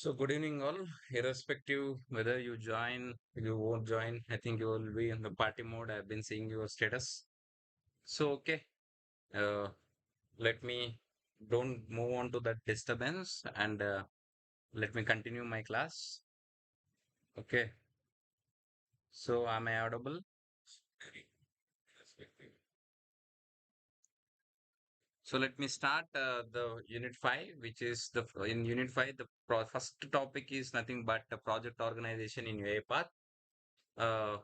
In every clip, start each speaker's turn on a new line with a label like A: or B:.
A: So good evening all, irrespective whether you join, you won't join, I think you will be in the party mode. I've been seeing your status. So okay, uh, let me don't move on to that disturbance and let me continue my class. Okay, so am I audible? Very irrespective. So let me start the unit 5, which is in unit 5, first topic is nothing but the project organization in UiPath. Uh,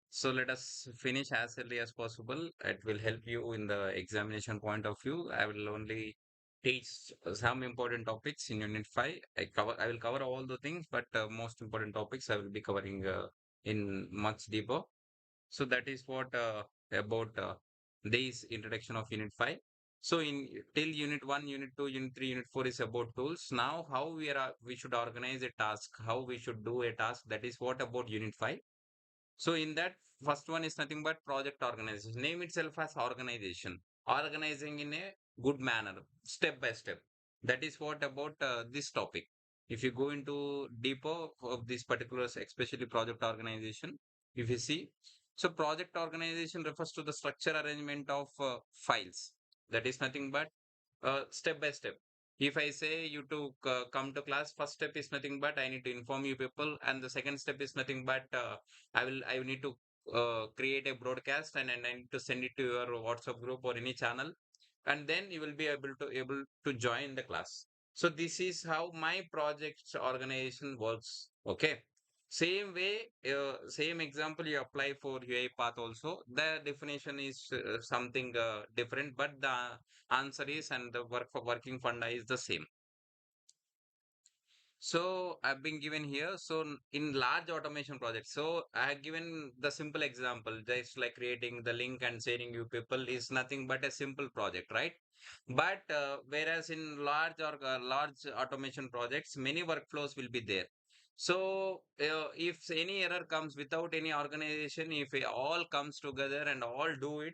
A: So let us finish as early as possible. It will help you in the examination point of view. I will only teach some important topics in Unit 5. I will cover all the things, but most important topics I will be covering in much deeper. So that is what about this introduction of Unit 5. So in till Unit 1, Unit 2, Unit 3, Unit 4 is about tools. Now how we should organize a task, how we should do a task. That is what about Unit 5. So in that, first one is nothing but project organization. Name itself as organization. Organizing in a good manner, step by step. That is what about this topic. If you go into deeper of this particular, especially project organization, if you see, so project organization refers to the structure arrangement of files. That is nothing but step by step. If I say you to come to class, first step is nothing but I need to inform you people, and the second step is nothing but I will need to create a broadcast and I need to send it to your WhatsApp group or any channel, and then you will be able to join the class. So this is how my project's organization works. Okay. Same way, same example you apply for UiPath also. The definition is something different, but the answer is and the working funda is the same. So I've been given here. So in large automation projects, so I have given the simple example, just like creating the link and sharing you people is nothing but a simple project, right? But whereas in large automation projects, many workflows will be there. So if any error comes without any organization, if it all comes together and all do it,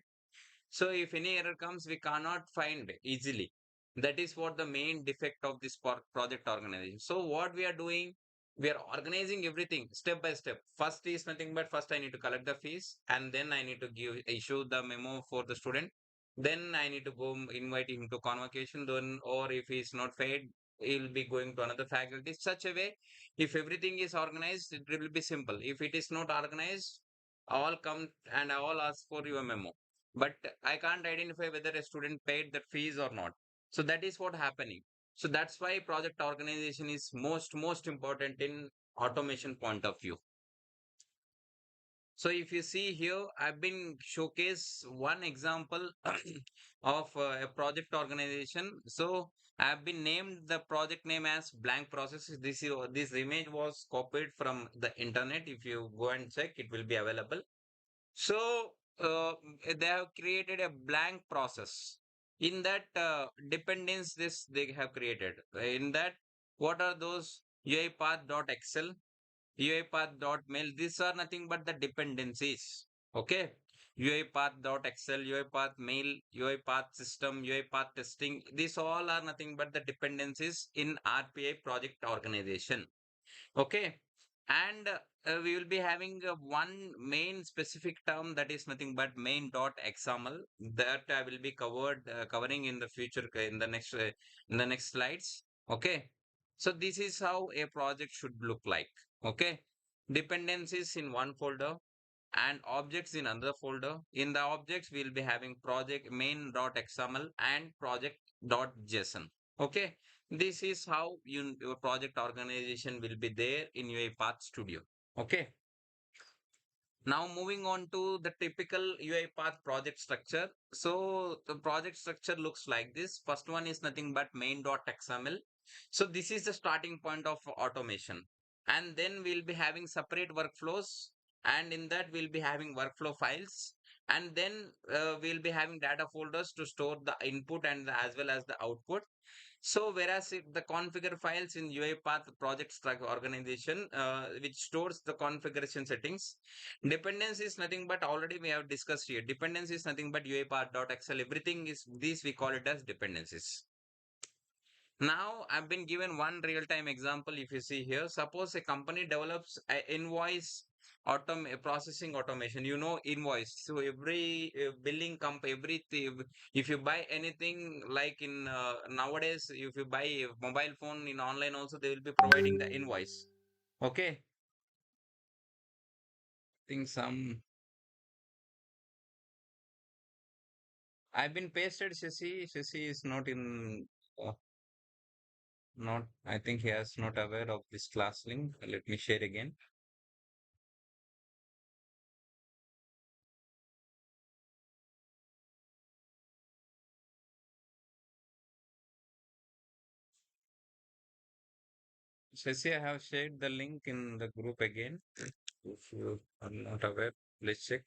A: so if any error comes, we cannot find easily. That is what the main defect of this project organization. So what we are doing, we are organizing everything step by step. First is nothing but first I need to collect the fees and then I need to issue the memo for the student. Then I need to go invite him to convocation. Then or if he is not paid, he'll be going to another faculty. Such a way, if everything is organized, it will be simple. If it is not organized, all come and all ask for your memo, but I can't identify whether a student paid that fees or not. So that is what happening. So that's why project organization is most important in automation point of view. So if you see here, I've been showcase one example of a project organization. So I've been named the project name as blank process. This image was copied from the internet. If you go and check, it will be available. So they have created a blank process. In that dependence, this they have created. In that, what are those UiPath.xl, UiPath.mail? These are nothing but the dependencies. Okay. UiPath.xl, UiPath mail, UiPath system, UiPath testing. These all are nothing but the dependencies in RPA project organization. Okay. And we will be having one main specific term that is nothing but main.xml that I will be covering in the future in the next slides. Okay. So this is how a project should look like. Okay. Dependencies in one folder and objects in another folder. In the objects, we'll be having project main.xml and project.json. Okay. This is how your project organization will be there in your Path Studio. Okay. Now moving on to the typical UiPath project structure. So the project structure looks like this. First one is nothing but main.xml. So this is the starting point of automation. And then we'll be having separate workflows. And in that we'll be having workflow files. And then we'll be having data folders to store the input and as well as the output. So whereas if the configure files in UiPath project structure organization, which stores the configuration settings, dependence is nothing but already we have discussed here. Dependence is nothing but UiPath.xl. Everything is these we call it as dependencies. Now, I've been given one real-time example. If you see here, suppose a company develops a invoice processing automation. You know, invoice. So every billing comp, everything. If you buy anything like in nowadays, if you buy a mobile phone in online, also they will be providing the invoice. Okay. Think some. I've been pasted. Sissy is not in. Not. I think he is not aware of this class link. Let me share again. Shashi, I have shared the link in the group again. If you are not aware, please check.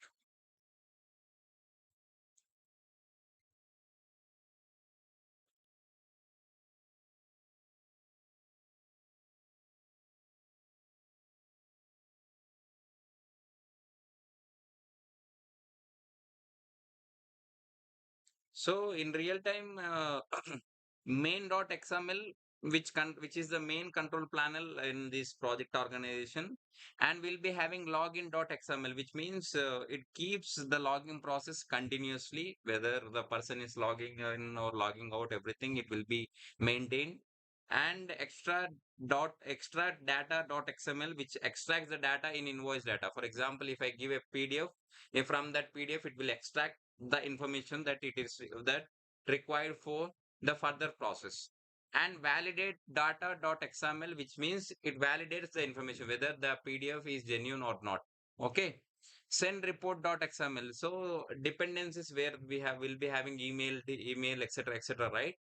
A: So in real time, main.xml, which is the main control panel in this project organization, and we'll be having login.xml, which means it keeps the logging process continuously, whether the person is logging in or logging out, everything it will be maintained. And extra data.xml, which extracts the data in invoice data. For example, if I give a PDF, if from that PDF it will extract the information that it is that required for the further process. And validate data.xml, which means it validates the information whether the PDF is genuine or not. Okay. Send report.xml. So dependencies where we have will be having email, etc., right?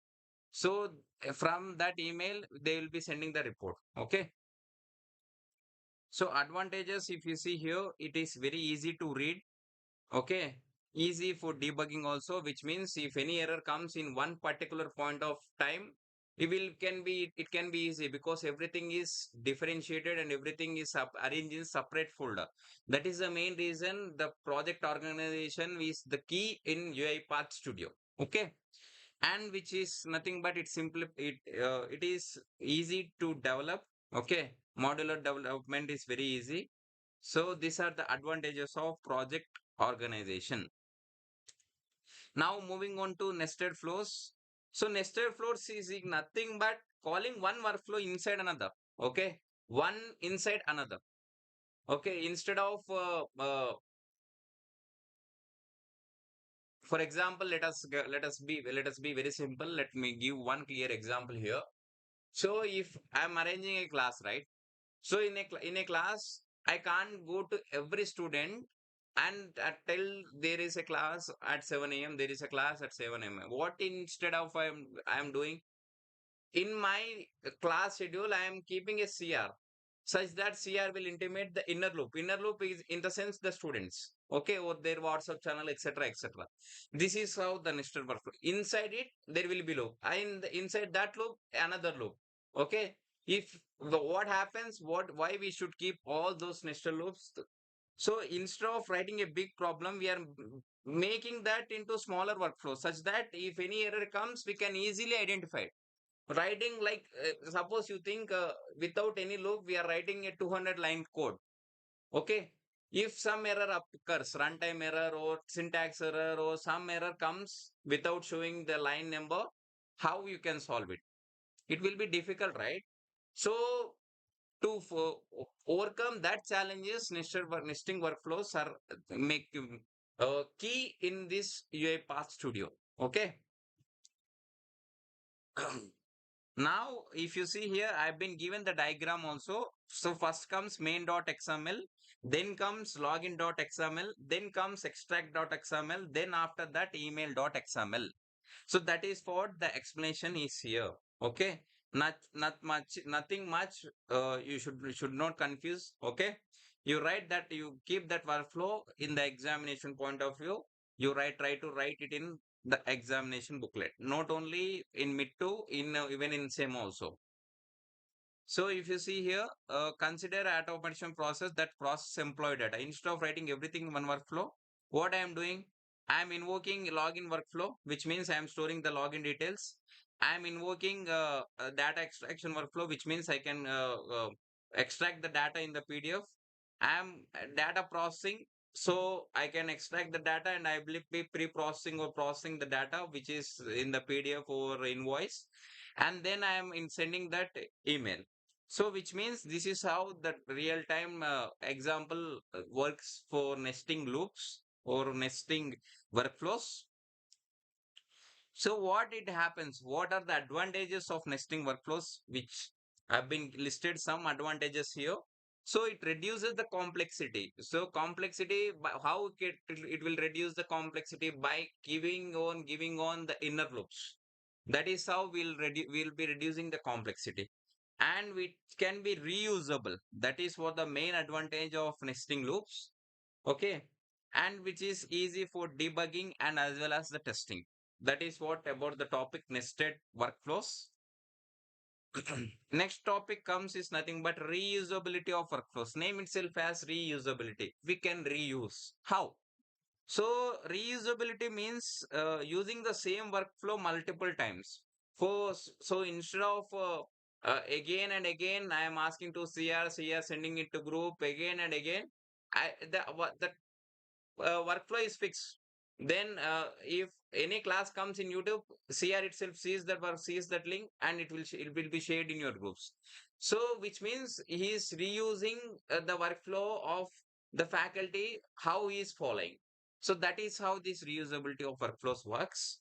A: So from that email, they will be sending the report. Okay. So advantages, if you see here, it is very easy to read. Okay. Easy for debugging also, which means if any error comes in one particular point of time, it can be easy because everything is differentiated and everything is arranged in separate folder. That is the main reason the project organization is the key in UiPath Studio. Okay. And which is nothing but it is easy to develop. Okay. Modular development is very easy. So these are the advantages of project organization. Now moving on to nested flows. So nested flows is nothing but calling one workflow inside another. Okay. One inside another. Okay. Instead of, for example, let us be very simple. Let me give one clear example here. So if I'm arranging a class, right? So in a class, I can't go to every student and tell there is a class at 7 a.m. There is a class at 7 a.m. What instead of I am doing in my class schedule, I am keeping a CR such that CR will intimate the inner loop. Inner loop is in the sense the students, okay, or their WhatsApp channel, etc., etc. This is how the nested workflow. Inside it, there will be loop. And inside that loop, another loop. Okay. If what happens, why we should keep all those nested loops? So instead of writing a big problem, we are making that into smaller workflows such that if any error comes, we can easily identify it. Writing like suppose you think without any loop we are writing a 200 line code. Okay. If some error occurs, runtime error or syntax error or some error comes without showing the line number, how you can solve it? It will be difficult, right? So to overcome that challenges, nesting workflows are make key in this UiPath Studio. Okay. Now, if you see here, I've been given the diagram also. So first comes main.xml, then comes login.xml, then comes extract.xml, then after that email.xml. So that is what the explanation is here. Okay. Not much, nothing much. You should not confuse. Okay. You write that, you keep that workflow in the examination point of view. Try to write it in the examination booklet, not only in mid to in even in SEM also. So if you see here, consider automation process that process employee data. Instead of writing everything in one workflow, what I am doing, I am invoking login workflow, which means I am storing the login details. I'm invoking a data extraction workflow, which means I can extract the data in the PDF. I'm data processing, so I can extract the data and I will be pre-processing or processing the data which is in the PDF or invoice, and then I am in sending that email. So which means this is how the real-time example works for nesting loops or nesting workflows. So what it happens? What are the advantages of nesting workflows? Which have been listed some advantages here. So it reduces the complexity. So complexity, how it will reduce the complexity by giving on the inner loops. That is how we'll be reducing the complexity, and it can be reusable. That is what the main advantage of nesting loops. Okay, and which is easy for debugging and as well as the testing. That is what about the topic nested workflows. Next topic comes is nothing but reusability of workflows. Name itself as reusability. We can reuse. How? So reusability means using the same workflow multiple times. So instead of again and again, I am asking to CR sending it to group again and again. The workflow is fixed. Then if any class comes in YouTube, CR itself sees that link, and it will be shared in your groups. So which means he is reusing the workflow of the faculty how he is following. So that is how this reusability of workflows works.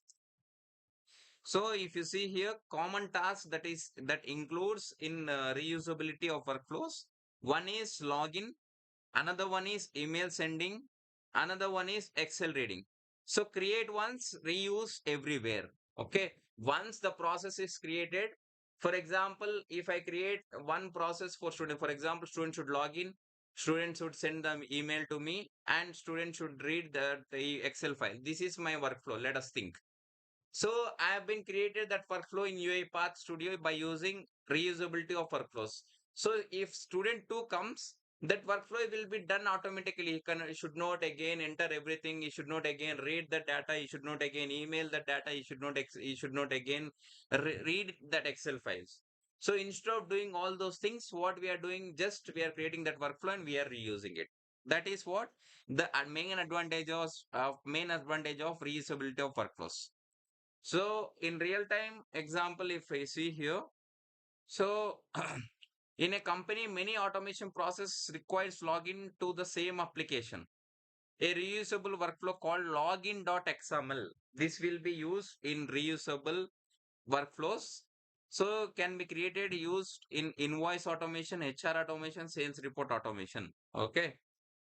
A: So if you see here, common tasks that includes in reusability of workflows. One is login, another one is email sending, another one is Excel reading. So create once, reuse everywhere. Okay, once the process is created, for example, if I create one process for student, for example, student should log in, student should send the email to me, and student should read the Excel file. This is my workflow, let us think. So I have been created that workflow in UiPath Studio by using reusability of workflows. So if student 2 comes, that workflow will be done automatically. He should not again enter everything. He should not again read the data. He should not again email the data. He should not again read that Excel files. So instead of doing all those things, what we are doing, just we are creating that workflow and we are reusing it. That is what the main advantage of reusability of workflows. So in real time example, if I see here, so in a company, many automation process requires login to the same application. A reusable workflow called login.xml. This will be used in reusable workflows. So can be created, used in invoice automation, HR automation, sales report automation. Okay.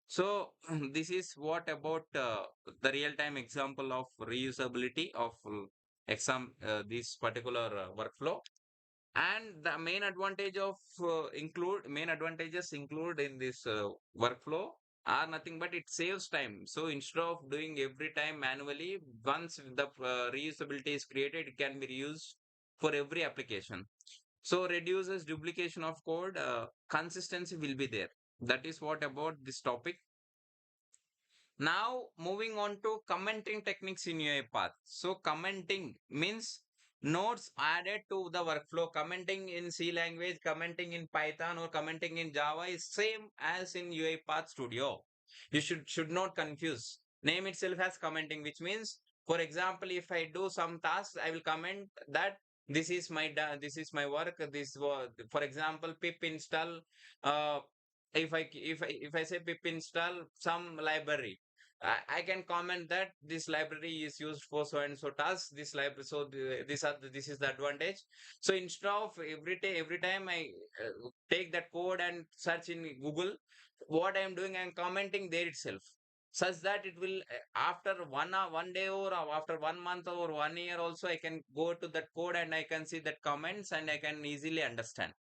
A: So this is what about the real-time example of reusability of this particular workflow. And the main advantage of main advantages include in this workflow are nothing but it saves time. So instead of doing every time manually, once the reusability is created, it can be reused for every application. So reduces duplication of code, consistency will be there. That is what about this topic. Now moving on to commenting techniques in UiPath. So commenting means nodes added to the workflow. Commenting in C language, commenting in Python, or commenting in Java is same as in UiPath Studio. You should not confuse. Name itself has commenting, which means, for example, if I do some task, I will comment that this is my work. This was, for example, pip install. Uh, if I say pip install some library, I can comment that this library is used for so and so tasks. This library, so this is the advantage. So instead of every time I take that code and search in Google, what I am doing, I am commenting there itself, such that it will after 1 day or after 1 month or 1 year also I can go to that code and I can see that comments and I can easily understand.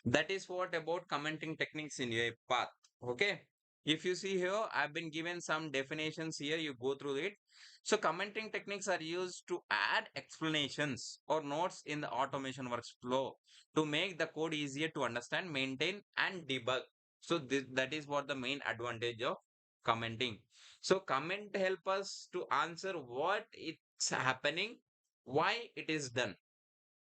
A: That is what about commenting techniques in your path. Okay. If you see here, I've been given some definitions here, you go through it. So commenting techniques are used to add explanations or notes in the automation workflow to make the code easier to understand, maintain, and debug. So that is what the main advantage of commenting. So comment help us to answer what it's happening, why it is done.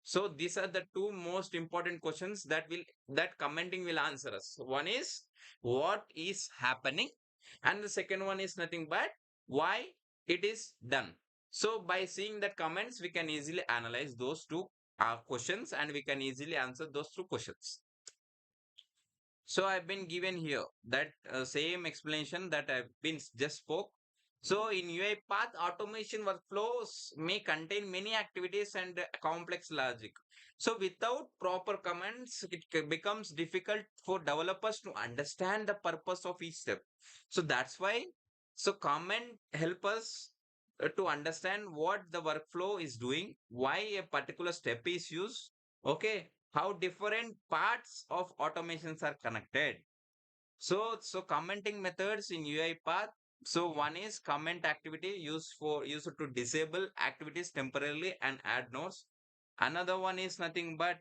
A: So these are the two most important questions that commenting will answer us. One is what is happening, and the second one is nothing but why it is done. So by seeing the comments, we can easily analyze those two questions, and we can easily answer those two questions. So I've been given here that same explanation that I've been just spoke. So in UI path, automation workflows may contain many activities and complex logic. So without proper commands, it becomes difficult for developers to understand the purpose of each step. So that's why, so comment help us to understand what the workflow is doing, why a particular step is used, okay, how different parts of automations are connected. So commenting methods in UI path. So one is comment activity used to disable activities temporarily and add nodes. Another one is nothing but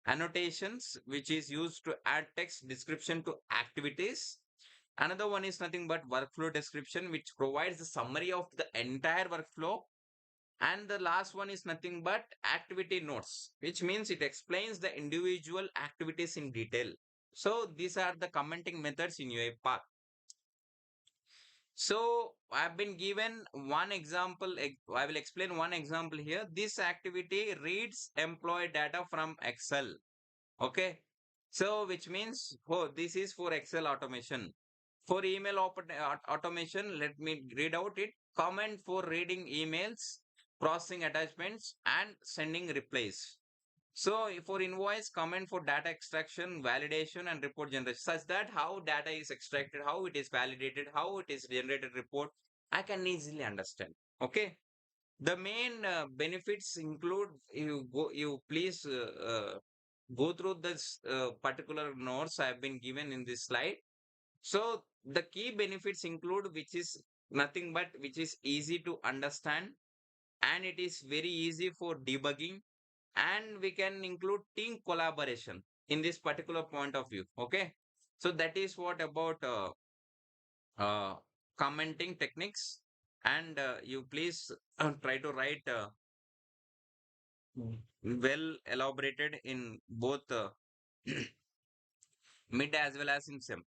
A: annotations, which is used to add text description to activities. Another one is nothing but workflow description, which provides the summary of the entire workflow. And the last one is nothing but activity notes, which means it explains the individual activities in detail. So these are the commenting methods in UA path. So I've been given one example. I will explain one example here. This activity reads employee data from Excel. Okay. So which means, oh, this is for Excel automation. For email automation, let me read out it. Comment for reading emails, processing attachments, and sending replies. So for invoice, comment for data extraction, validation, and report generation, such that how data is extracted, how it is validated, how it is generated report, I can easily understand. Okay. The main benefits include, you please go through this particular notes I have been given in this slide. So the key benefits include, which is nothing but which is easy to understand, and it is very easy for debugging, and we can include team collaboration in this particular point of view. Okay. So that is what about uh, commenting techniques. And you please try to write well elaborated in both mid as well as in sem.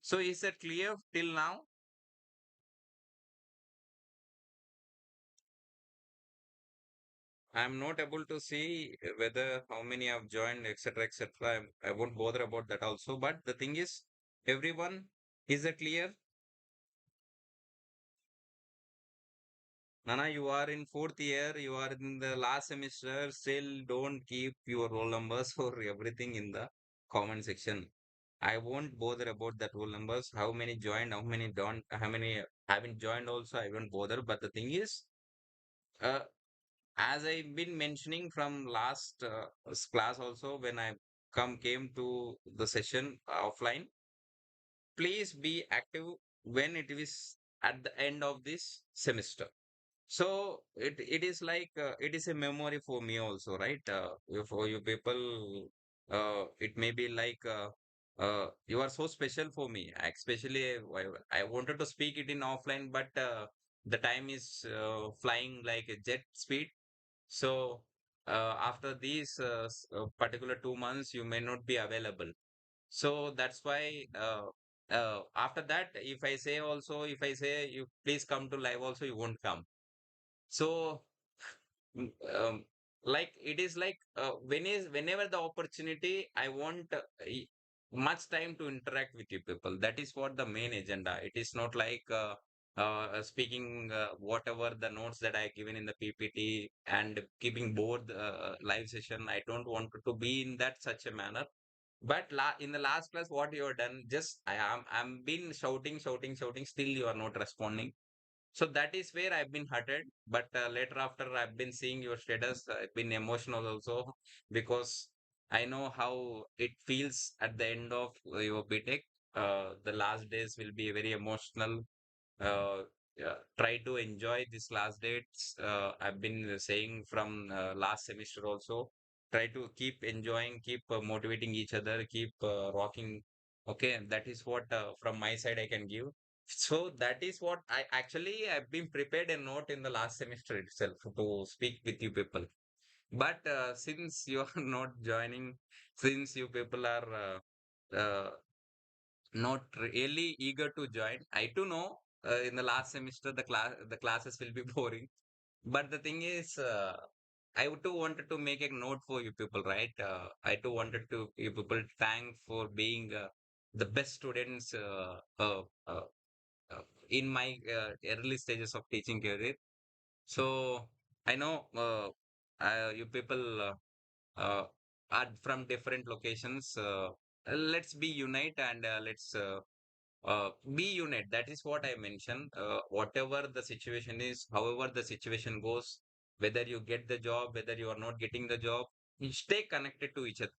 A: So is that clear till now? I'm not able to see whether how many have joined, etc., etc. I won't bother about that also. But the thing is, everyone, is it clear? Nana, you are in fourth year. You are in the last semester. Still, don't keep your roll numbers or everything in the comment section. I won't bother about that roll numbers. How many joined? How many don't? How many haven't joined? Also, I won't bother. But the thing is, uh, as I've been mentioning from last class also, when I came to the session offline, please be active when it is at the end of this semester. So it is like it is a memory for me also, right? For you people, it may be like you are so special for me. Especially, I wanted to speak it in offline, but the time is flying like a jet speed. So after these particular 2 months, you may not be available. So that's why after that, if I say you please come to live, also you won't come. So Mm, um, like it is like whenever the opportunity, I want much time to interact with you people. That is what the main agenda. It is not like speaking whatever the notes that I given in the PPT and keeping bored live session. I don't want to be in that such a manner. But in the last class, what you have done, just I'm been shouting, shouting, shouting. Still, you are not responding. So that is where I've been hurted. But later, after I've been seeing your status, I've been emotional also, because I know how it feels at the end of your BTech. The last days will be very emotional. Uh, Try to enjoy these last dates. I've been saying from last semester also. Try to keep enjoying, keep motivating each other, keep rocking. Okay, that is what from my side I can give. So that is what I've been prepared a note in the last semester itself to speak with you people. But since you are not joining, since you people are not really eager to join, I too know in the last semester the classes will be boring. But the thing is, I too wanted to make a note for you people, right? I too wanted to you people thank for being the best students uh, in my early stages of teaching career. So I know you people uh, are from different locations. Let's be unite and be unit. That is what I mentioned. Whatever the situation is, however the situation goes, whether you get the job, whether you are not getting the job, you stay connected to each other.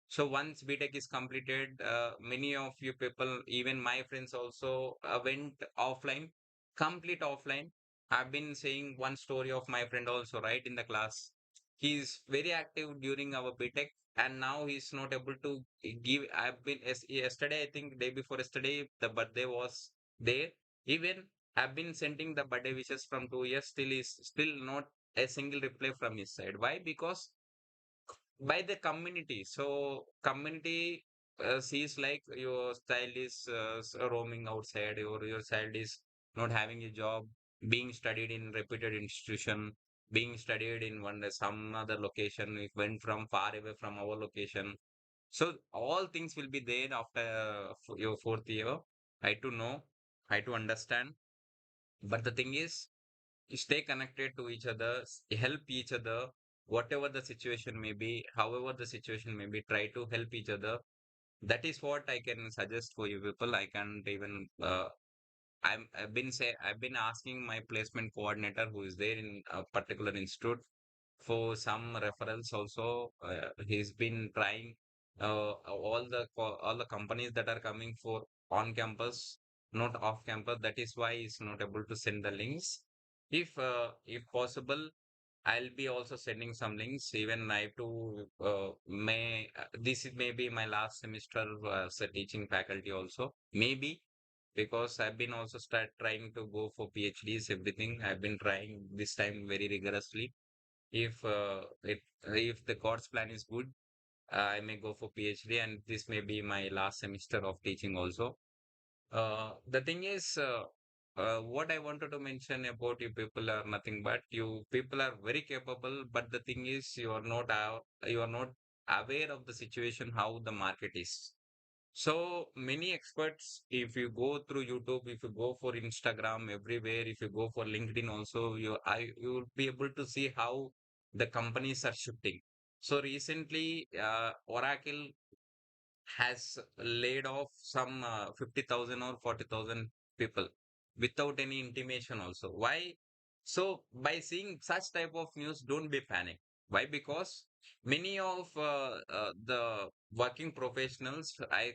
A: So once BTech is completed, many of you people, even my friends also went offline, complete offline. I've been saying one story of my friend also, right, in the class. He's very active during our BTech, and now he's not able to give. I've been yesterday, I think day before yesterday, the birthday was there. Even I've been sending the birthday wishes from 2 years, still is still not a single reply from his side. Why? Because by the community. So community sees like your child is roaming outside, or your child is not having a job, being studied in reputed institution, being studied in one some other location. It went from far away from our location. So all things will be there after your fourth year. I to know, I to understand. But the thing is, stay connected to each other, help each other, whatever the situation may be, however the situation may be, try to help each other. That is what I can suggest for you people. I can't even I've been asking my placement coordinator who is there in a particular institute for some referrals also. He's been trying all the companies that are coming for on campus, not off campus. That is why he's not able to send the links. If possible, I'll be also sending some links. Even I too may this is maybe my last semester as a teaching faculty also. Maybe because I've been also start trying to go for PhDs. Everything I've been trying this time very rigorously. If the God's plan is good, I may go for PhD, and this may be my last semester of teaching also. The thing is, what I wanted to mention about you people are nothing but you people are very capable, but the thing is, you are not aware of the situation how the market is. So many experts, if you go through YouTube, if you go for Instagram, everywhere, if you go for LinkedIn also, you will be able to see how the companies are shifting. So recently, Oracle has laid off some 50,000 or 40,000 people without any intimation also. Why? So by seeing such type of news, don't be panic. Why? Because many of the working professionals, I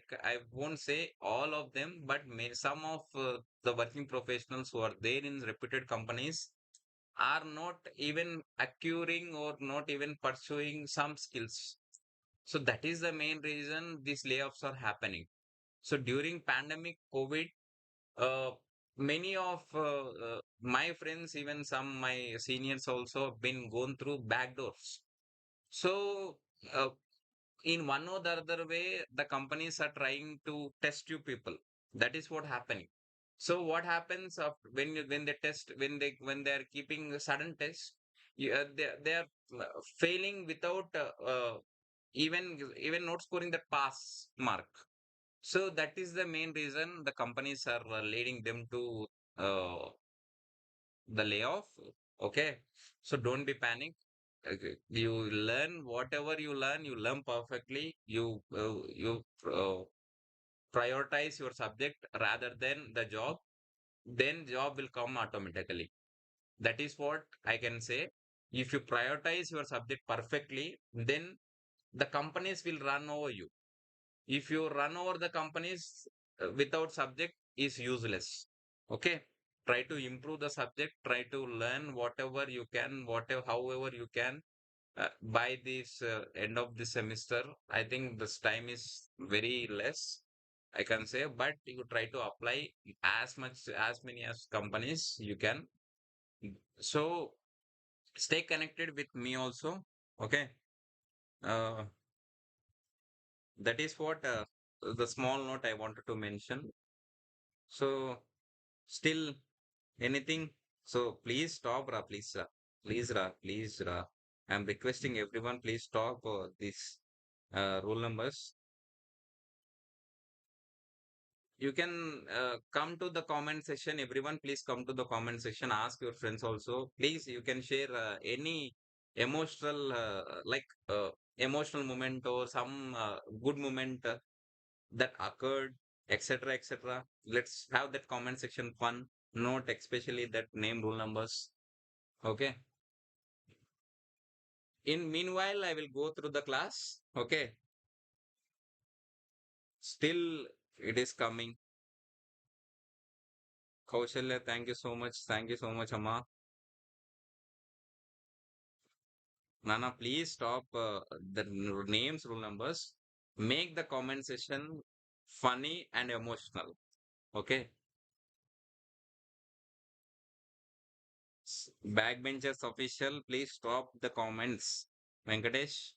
A: won't say all of them, but some of the working professionals who are there in reputed companies are not even acquiring or not even pursuing some skills. So that is the main reason these layoffs are happening. So during pandemic COVID, uh, many of my friends, even some my seniors also have been gone through back doors. So uh, in one or the other way, the companies are trying to test you people. That is what happening. So what happens when they test when they are keeping a sudden test, they are failing without even not scoring the pass mark. So that is the main reason the companies are leading them to uh, the layoff. Okay, so don't be panic. Okay. You learn whatever you learn perfectly. You prioritize your subject rather than the job. Then job will come automatically. That is what I can say. If you prioritize your subject perfectly, then the companies will run over you. If you run over the companies without subject is useless. Okay, try to improve the subject, try to learn whatever you can, whatever however you can by this end of the semester. I think this time is very less. I can say, but you try to apply as many as companies you can. So stay connected with me also. Okay. Uh, that is what the small note I wanted to mention. So still anything. So please stop, Ra, please, Ra. Please, Ra, please, Ra. I'm requesting everyone, please stop these rule numbers. You can come to the comment section. Everyone, please come to the comment section. Ask your friends also. Please, you can share any emotional, emotional moment or some good moment that occurred, etc., etc. Let's have that comment section fun. Note especially that name rule numbers. Okay. In meanwhile, I will go through the class. Okay. Still, it is coming. Kaushalya, thank you so much. Thank you so much, Amma. Nana, please stop the names, rule numbers. Make the comment session funny and emotional. Okay. Backbenchers official, please stop the comments. Venkatesh,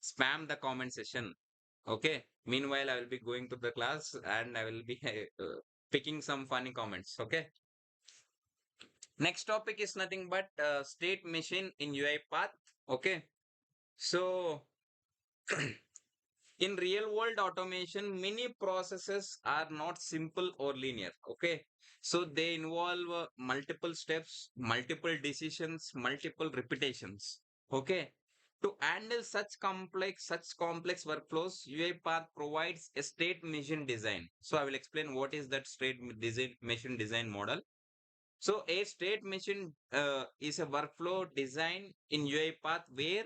A: spam the comment session. Okay. Meanwhile, I will be going to the class and I will be picking some funny comments. Okay. Next topic is nothing but state machine in UiPath. Okay. So in real world automation, many processes are not simple or linear. Okay. So they involve multiple steps, multiple decisions, multiple repetitions. Okay. To handle such complex workflows, UiPath provides a state machine design. So I will explain what is that machine design model. So a state machine is a workflow design in UiPath where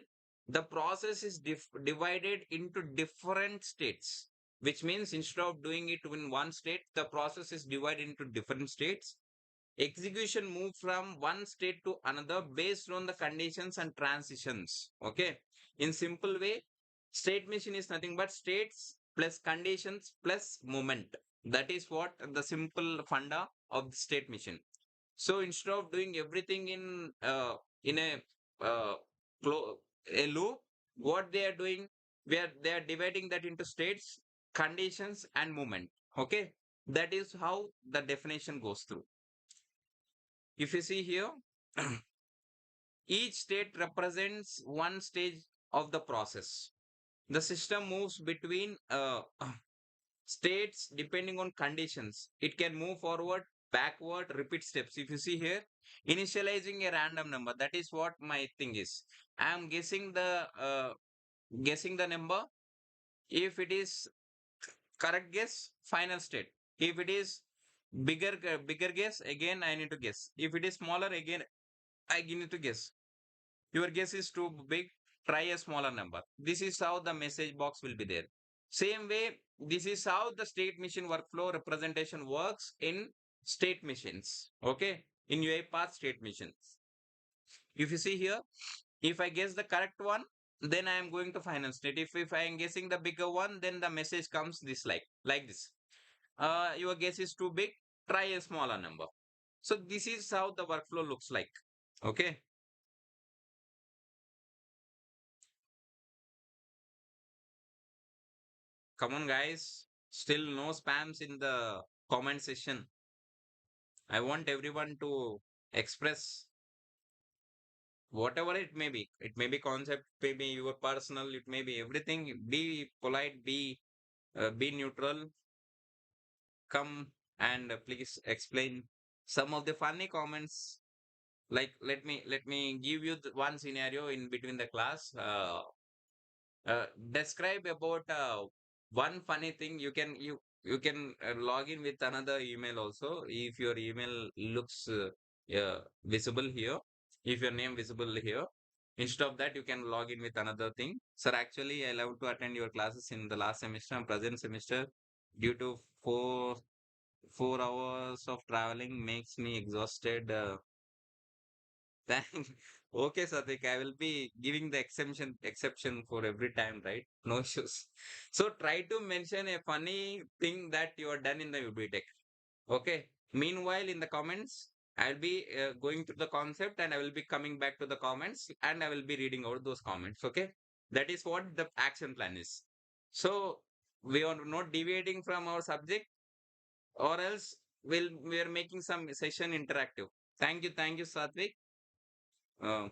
A: the process is divided into different states, which means instead of doing it in one state, the process is divided into different states. Execution move from one state to another based on the conditions and transitions. Okay. In simple way, state machine is nothing but states plus conditions plus moment. That is what the simple funda of the state machine. So instead of doing everything in uh, clo- a loop, what they are doing, they are dividing that into states, conditions, and movement. Okay, that is how the definition goes through. If you see here, each state represents one stage of the process. The system moves between states depending on conditions. It can move forward, backward, repeat steps. If you see here, initializing a random number, that is what my thing is. I am guessing the number. If it is correct guess, final state. If it is bigger guess, again I need to guess. If it is smaller, again I need to guess. Your guess is too big, try a smaller number. This is how the message box will be there. Same way, this is how the state machine workflow representation works in state machines. Okay, in UiPath state machines. If you see here, if I guess the correct one, then I am going to final state. If I am guessing the bigger one, then the message comes this like this. Your guess is too big, try a smaller number. So this is how the workflow looks like. Okay. Come on, guys. Still no spams in the comment section. I want everyone to express whatever it may be. It may be concept, maybe your personal, it may be everything. Be polite, be neutral. Come and please explain some of the funny comments. Like let me give you one scenario in between the class. Describe about one funny thing. You can log in with another email also if your email looks yeah, visible here. If your name visible here, instead of that you can log in with another thing. Sir, actually I love to attend your classes in the last semester and present semester due to 4 hours of traveling makes me exhausted. Thank Okay, Satvik, I will be giving the exception for every time, right? No issues. So try to mention a funny thing that you are done in the UB. Okay. Meanwhile, in the comments, I'll be going through the concept and I will be coming back to the comments and I will be reading out those comments. Okay. That is what the action plan is. So we are not deviating from our subject, or else we are making some session interactive. Thank you, Satvik. Uh,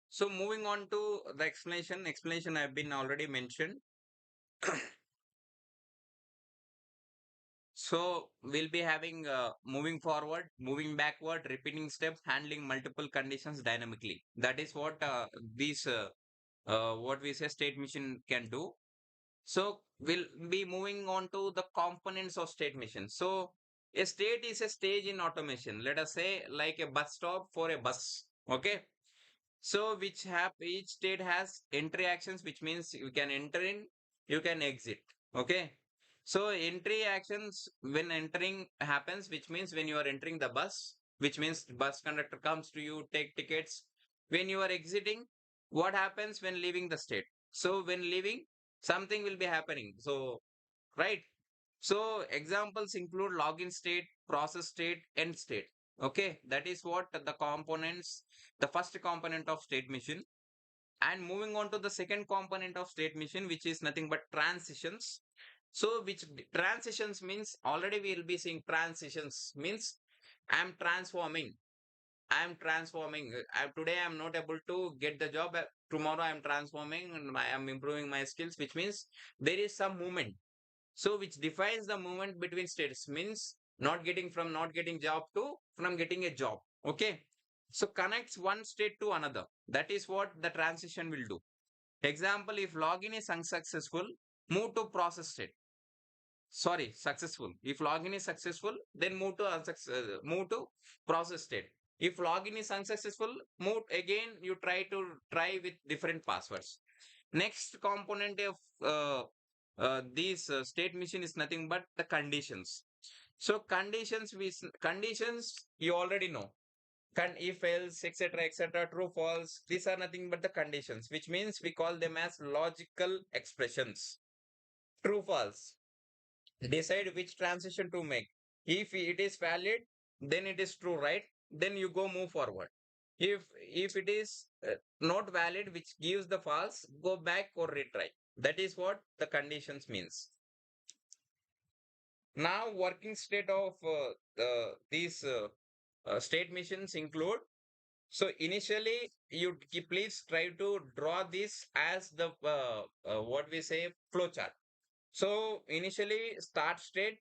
A: so moving on to the explanation I've been already mentioned. So we'll be having moving forward, moving backward, repeating steps, handling multiple conditions dynamically. That is what these what we say state machine can do. So we'll be moving on to the components of state machine. So a state is a stage in automation. Let us say like a bus stop for a bus. Okay. So which have each state has entry actions, which means you can enter in, you can exit. Okay. So entry actions when entering happens, which means when you are entering the bus, which means bus conductor comes to you, take tickets. When you are exiting, what happens when leaving the state? So when leaving, something will be happening. So right. So examples include login state, process state, end state. Okay, that is what the components, the first component of state machine. And moving on to the second component of state machine, which is nothing but transitions. So transitions means already we will be seeing transitions means I'm transforming. I'm transforming. Today I'm not able to get the job. Tomorrow I'm transforming and I am improving my skills, which means there is some movement. So which defines the movement between states means not getting job to from getting a job. Okay. So connects one state to another. That is what the transition will do. Example, if login is unsuccessful, move to process state. Sorry, successful. If login is successful, then move to process state. If login is unsuccessful, move again. You try with different passwords. Next component of these state machine is nothing but the conditions. So conditions you already know. If else etc true false, these are nothing but the conditions, which means we call them as logical expressions. True false, decide which transition to make. If it is valid, then it is true, right? Then you go move forward. If it is not valid, which gives the false, go back or retry. That is what the conditions means. Now working state of these state machines include. So initially, please try to draw this as the what we say flowchart. So initially start state,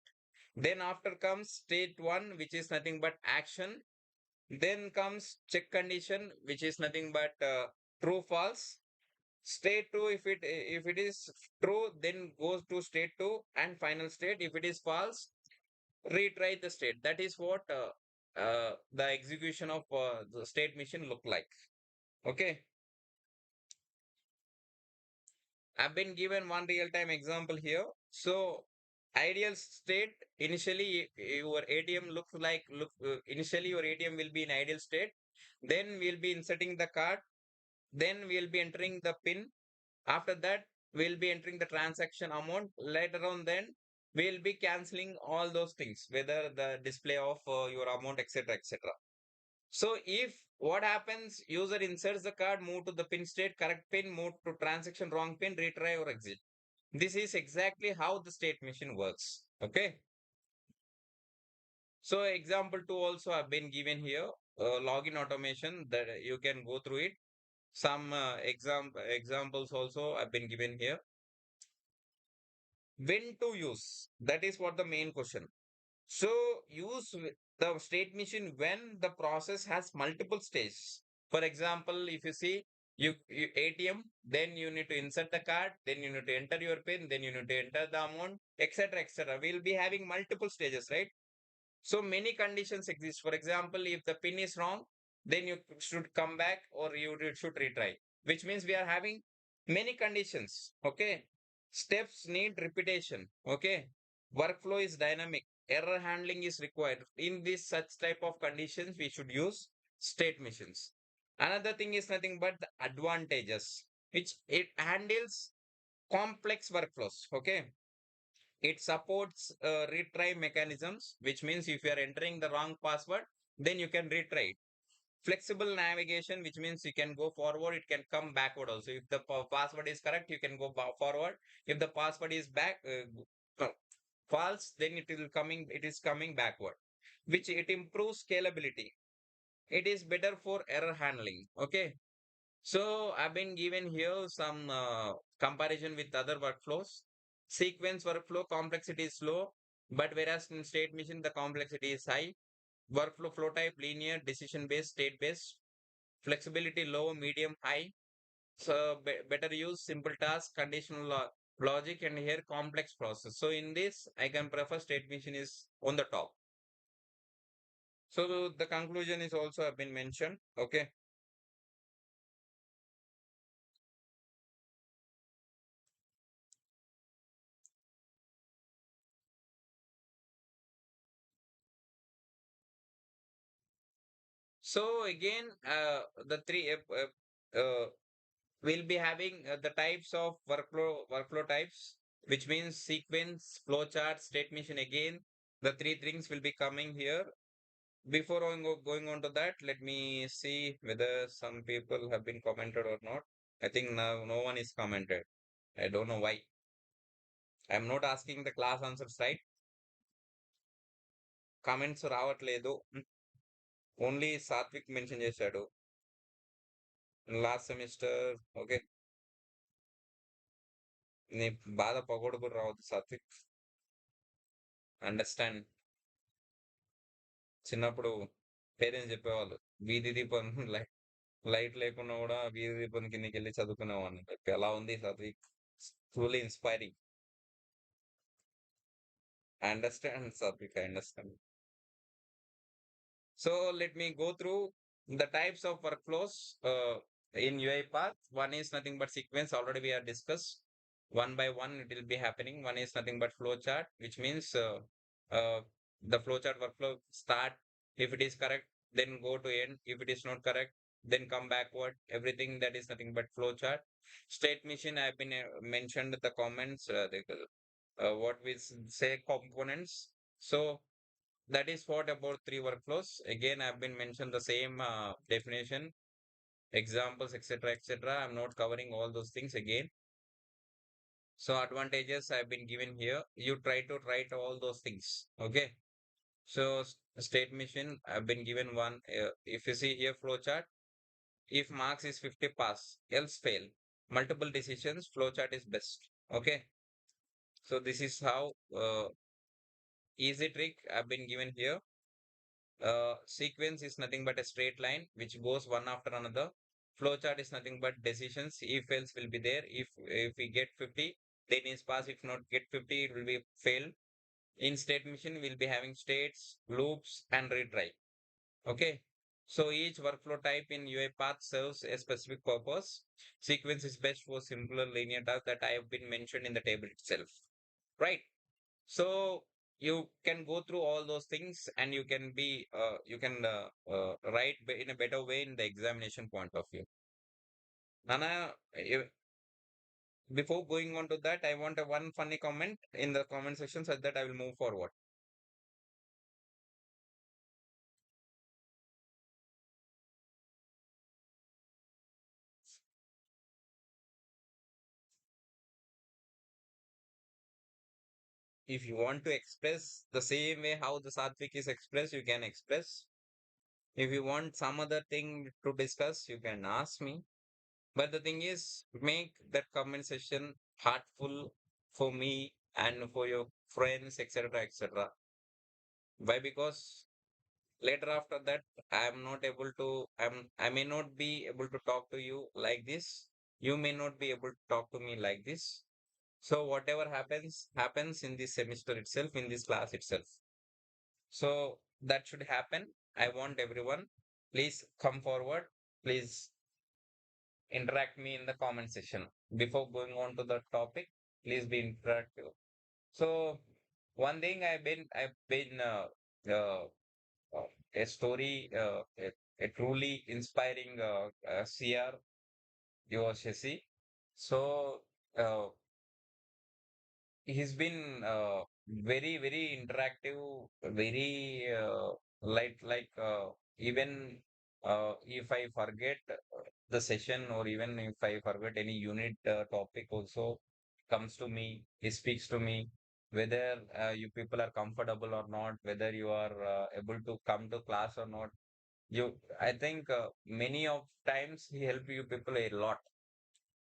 A: then after comes state one, which is nothing but action. Then comes check condition, which is nothing but true false. State two, if it is true, then goes to state two and final state. If it is false, retry the state. That is what the execution of the state machine look like. Okay. I've been given one real-time example here. So ideal state, initially your ATM looks like initially your ATM will be in ideal state. Then we'll be inserting the card. Then we'll be entering the PIN. After that, we'll be entering the transaction amount. Later on, then we'll be canceling all those things, whether the display of your amount, etc., etc. So if what happens, user inserts the card, move to the pin state, correct pin, move to transaction, wrong pin, retry or exit. This is exactly how the state machine works. Okay. So example two also have been given here. Login automation that you can go through it. Some examples also have been given here. When to use? That is what the main question. So the state machine when the process has multiple stages. For example, if you see you ATM, then you need to insert the card, then you need to enter your PIN, then you need to enter the amount, etc. etc. We'll be having multiple stages, right? So many conditions exist. For example, if the PIN is wrong, then you should come back or you should retry, which means we are having many conditions. Okay. Steps need repetition. Okay. Workflow is dynamic. error handling is required. In this such type of conditions, we should use state machines. Another thing is nothing but the advantages, which it handles complex workflows. Okay, it supports retry mechanisms, which means if you are entering the wrong password, then you can retry it. Flexible navigation, which means you can go forward, it can come backward also. If the password is correct, you can go forward. If the password is false, then it is coming backward, which it improves scalability. It is better for error handling. Okay. So I've been given here some comparison with other workflows. Sequence workflow complexity is low, but whereas in state machine the complexity is high. Workflow flow type linear, decision based, state based. Flexibility low, medium, high. So better use simple task, conditional logic, and here complex process. So in this, I can prefer state machine is on the top. So the conclusion is also have been mentioned. Okay. So again, the three we'll be having the types of workflow types, which means sequence, flowchart, state machine. Again, the three things will be coming here. Before going on to that, let me see whether some people have been commented or not. I think now no one is commented. I don't know why. I'm not asking the class answers, right? Comments రావట్లేదు. Only Satvik mention చేశాడు last semester. Okay, నీ బాధ పగోడు కూడా రావద్దు Satvik. Understand. చిన్నప్పుడు parents చెప్పేవాళ్ళు వీధి దీపం లైట్ లేకున్నా కూడా వీధి దీపం కిందకి వెళ్ళి చదువుకునేవాడిని చెప్పి. ఎలా ఉంది Satvik? Truly inspiring. I understand, Satvik, I understand. So let me go through the types of workflows in UiPath. One is nothing but sequence. Already we have discussed. One by one, it will be happening. One is nothing but flowchart, which means uh, the flowchart workflow start. If it is correct, then go to end. If it is not correct, then come backward. Everything that is nothing but flowchart. State machine, I have been mentioned the comments. What we say components. So that is what about three workflows. Again, I've been mentioned the same definition, examples, etc., etc. I'm not covering all those things again. So advantages I've been given here. You try to write all those things. Okay. So state machine I've been given one. If you see here flowchart, if marks is 50 pass, else fail. Multiple decisions, flowchart is best. Okay. So this is how easy trick I've been given here. Sequence is nothing but a straight line which goes one after another. Flowchart is nothing but decisions. If else will be there. If we get 50, then is pass. If not get 50, it will be fail. In state machine, we'll be having states, loops, and retry. Okay. So each workflow type in UiPath serves a specific purpose. Sequence is best for simpler linear tasks that I have been mentioned in the table itself. Right. So you can go through all those things and you can write in a better way in the examination point of view. Nana, before going on to that, I want a one funny comment in the comment section so that I will move forward. If you want to express the same way how the Satvik is expressed, you can express. If you want some other thing to discuss, you can ask me. But the thing is, make that comment section heartful for me and for your friends, etc., etc. Why? Because later after that, I may not be able to talk to you like this. You may not be able to talk to me like this. So whatever happens, happens in this semester itself, in this class itself. So that should happen. I want everyone, please come forward. Please interact me in the comment section. Before going on to the topic, please be interactive. So One thing uh, a story, a truly inspiring CR, your Shashi. So uh, he's been very interactive, very even if I forget the session, or even if I forget any unit topic, also comes to me, he speaks to me, whether you people are comfortable or not, whether you are able to come to class or not. You I think many of times he help you people a lot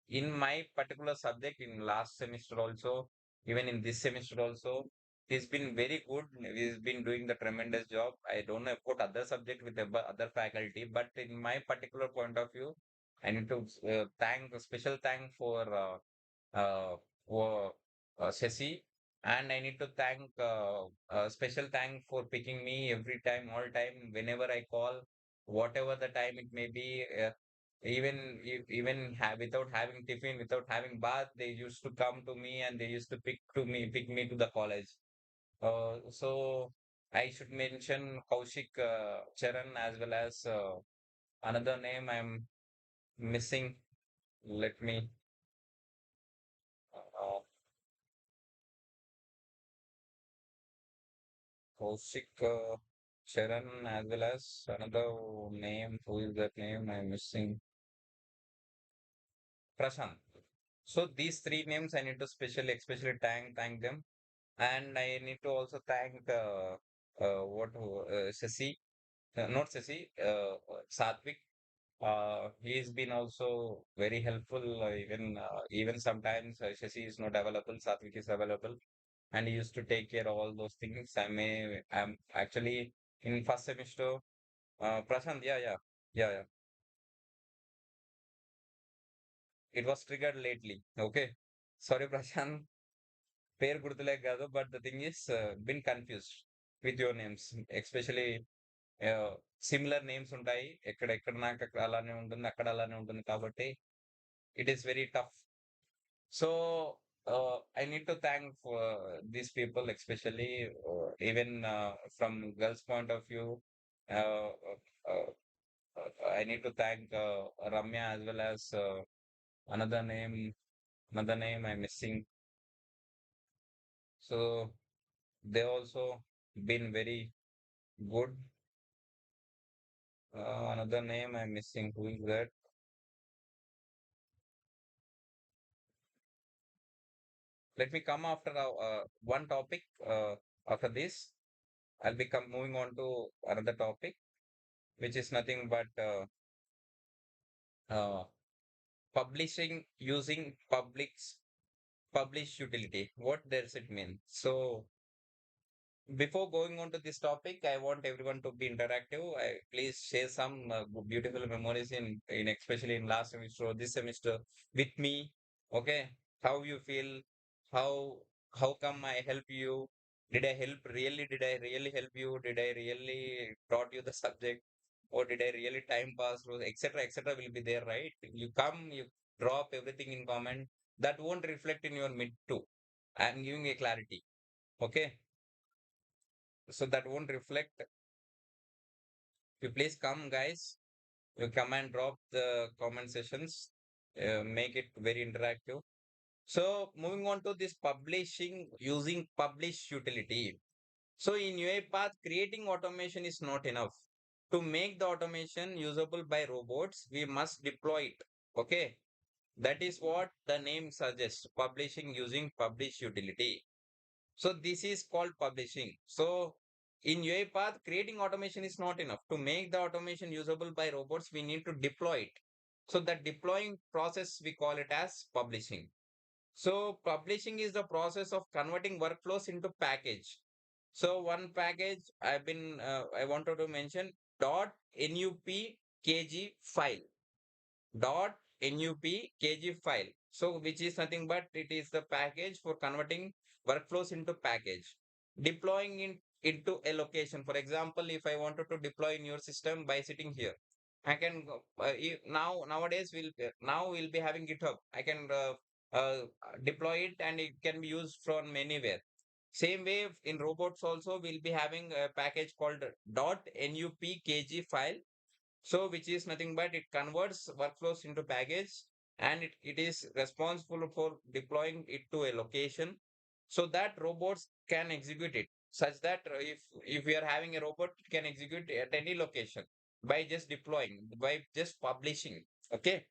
A: in my particular subject in last semester also, even in this semester also. He's been very good. He's been doing the tremendous job. I don't know about other subject with the other faculty, but in my particular point of view, I need to thank a special thank for Shashi, and I need to thank special thank for picking me every time, all time, whenever I call, whatever the time it may be. Without having tiffin, without having bath, they used to come to me and they used to pick me to the college. So I should mention Kaushik Charan, as well as another name I'm missing. Let me uh, Kaushik Charan, as well as another name. Who is that name I'm missing? Prashant. So these three names I need to especially thank them. And I need to also thank Sasi, not Sasi, Satvik. He's been also very helpful. Even sometimes Shashi is not available, Satvik is available, and he used to take care of all those things. I'm actually in first semester. Prashant, yeah. It was triggered lately. Okay, sorry, Prashant. పేరు గుర్తులేక కాదు, but the thing is been confused with your names, especially similar names ఉంటాయి. ఎక్కడ నాకు అక్కడ అలానే ఉంటుంది, అక్కడ అలానే ఉంటుంది, కాబట్టి it is very tough. So I need to thank these people, especially even from girls point of view. I need to thank Ramya, as well as another name, another name I'm missing. So they also been very good. Another name I'm missing. Who is that? Let me come after one topic. After this, I'll become moving on to another topic, which is nothing but uh, publishing using publish utility. What does it mean? So before going on to this topic, I want everyone to be interactive. Please share some beautiful memories in especially in last semester or this semester with me. Okay, how you feel? How how come I help you? Did I help really? Did I really help you? Did I really taught you the subject? Or did I really time pass through, etc. etc. will be there, right? You come, you drop everything in comment. That won't reflect in your mid too. I'm giving a clarity. Okay, so that won't reflect. You please come, guys. You come and drop the comment sessions. Make it very interactive. So moving on to this publishing using publish utility. So in UiPath, creating automation is not enough. To make the automation usable by robots, we must deploy it. Okay. That is what the name suggests. Publishing using publish utility. So this is called publishing. So in UiPath, creating automation is not enough. To make the automation usable by robots, we need to deploy it. So that deploying process, we call it as publishing. So publishing is the process of converting workflows into package. So one package I wanted to mention .nup kg file .nup kg file. So which is nothing but it is the package for converting workflows into package. Deploying into a location. For example, if I wanted to deploy in your system by sitting here, I can go, nowadays we'll be having GitHub. I can deploy it and it can be used from anywhere. Same way in robots also we'll be having a package called .nupkg file. So which is nothing but it converts workflows into package, and it is responsible for deploying it to a location so that robots can execute it, such that if we are having a robot, it can execute at any location by just deploying, by just publishing. Okay.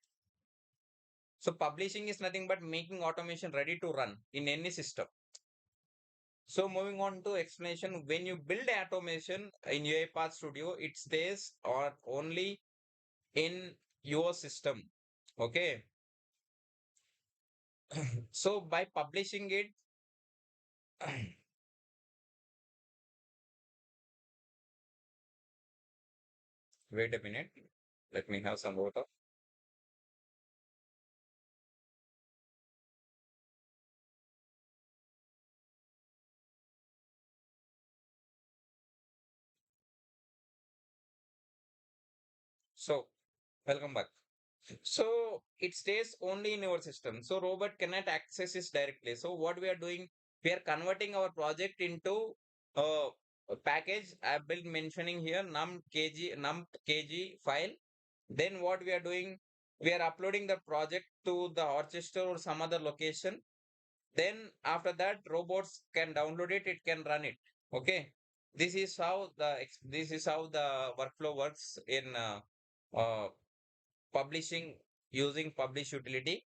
A: So publishing is nothing but making automation ready to run in any system. So moving on to explanation, when you build automation in UiPath Studio, it stays or only in your system. Okay. So by publishing it, wait a minute. Let me have some water. So welcome back. So it stays only in your system. So robot cannot access this directly. So what we are doing, we are converting our project into a package. I've been mentioning here num kg file. Then what we are doing, we are uploading the project to the Orchestra or some other location. Then after that, robots can download it, it can run it. Okay. This is how the workflow works in uh, publishing using publish utility.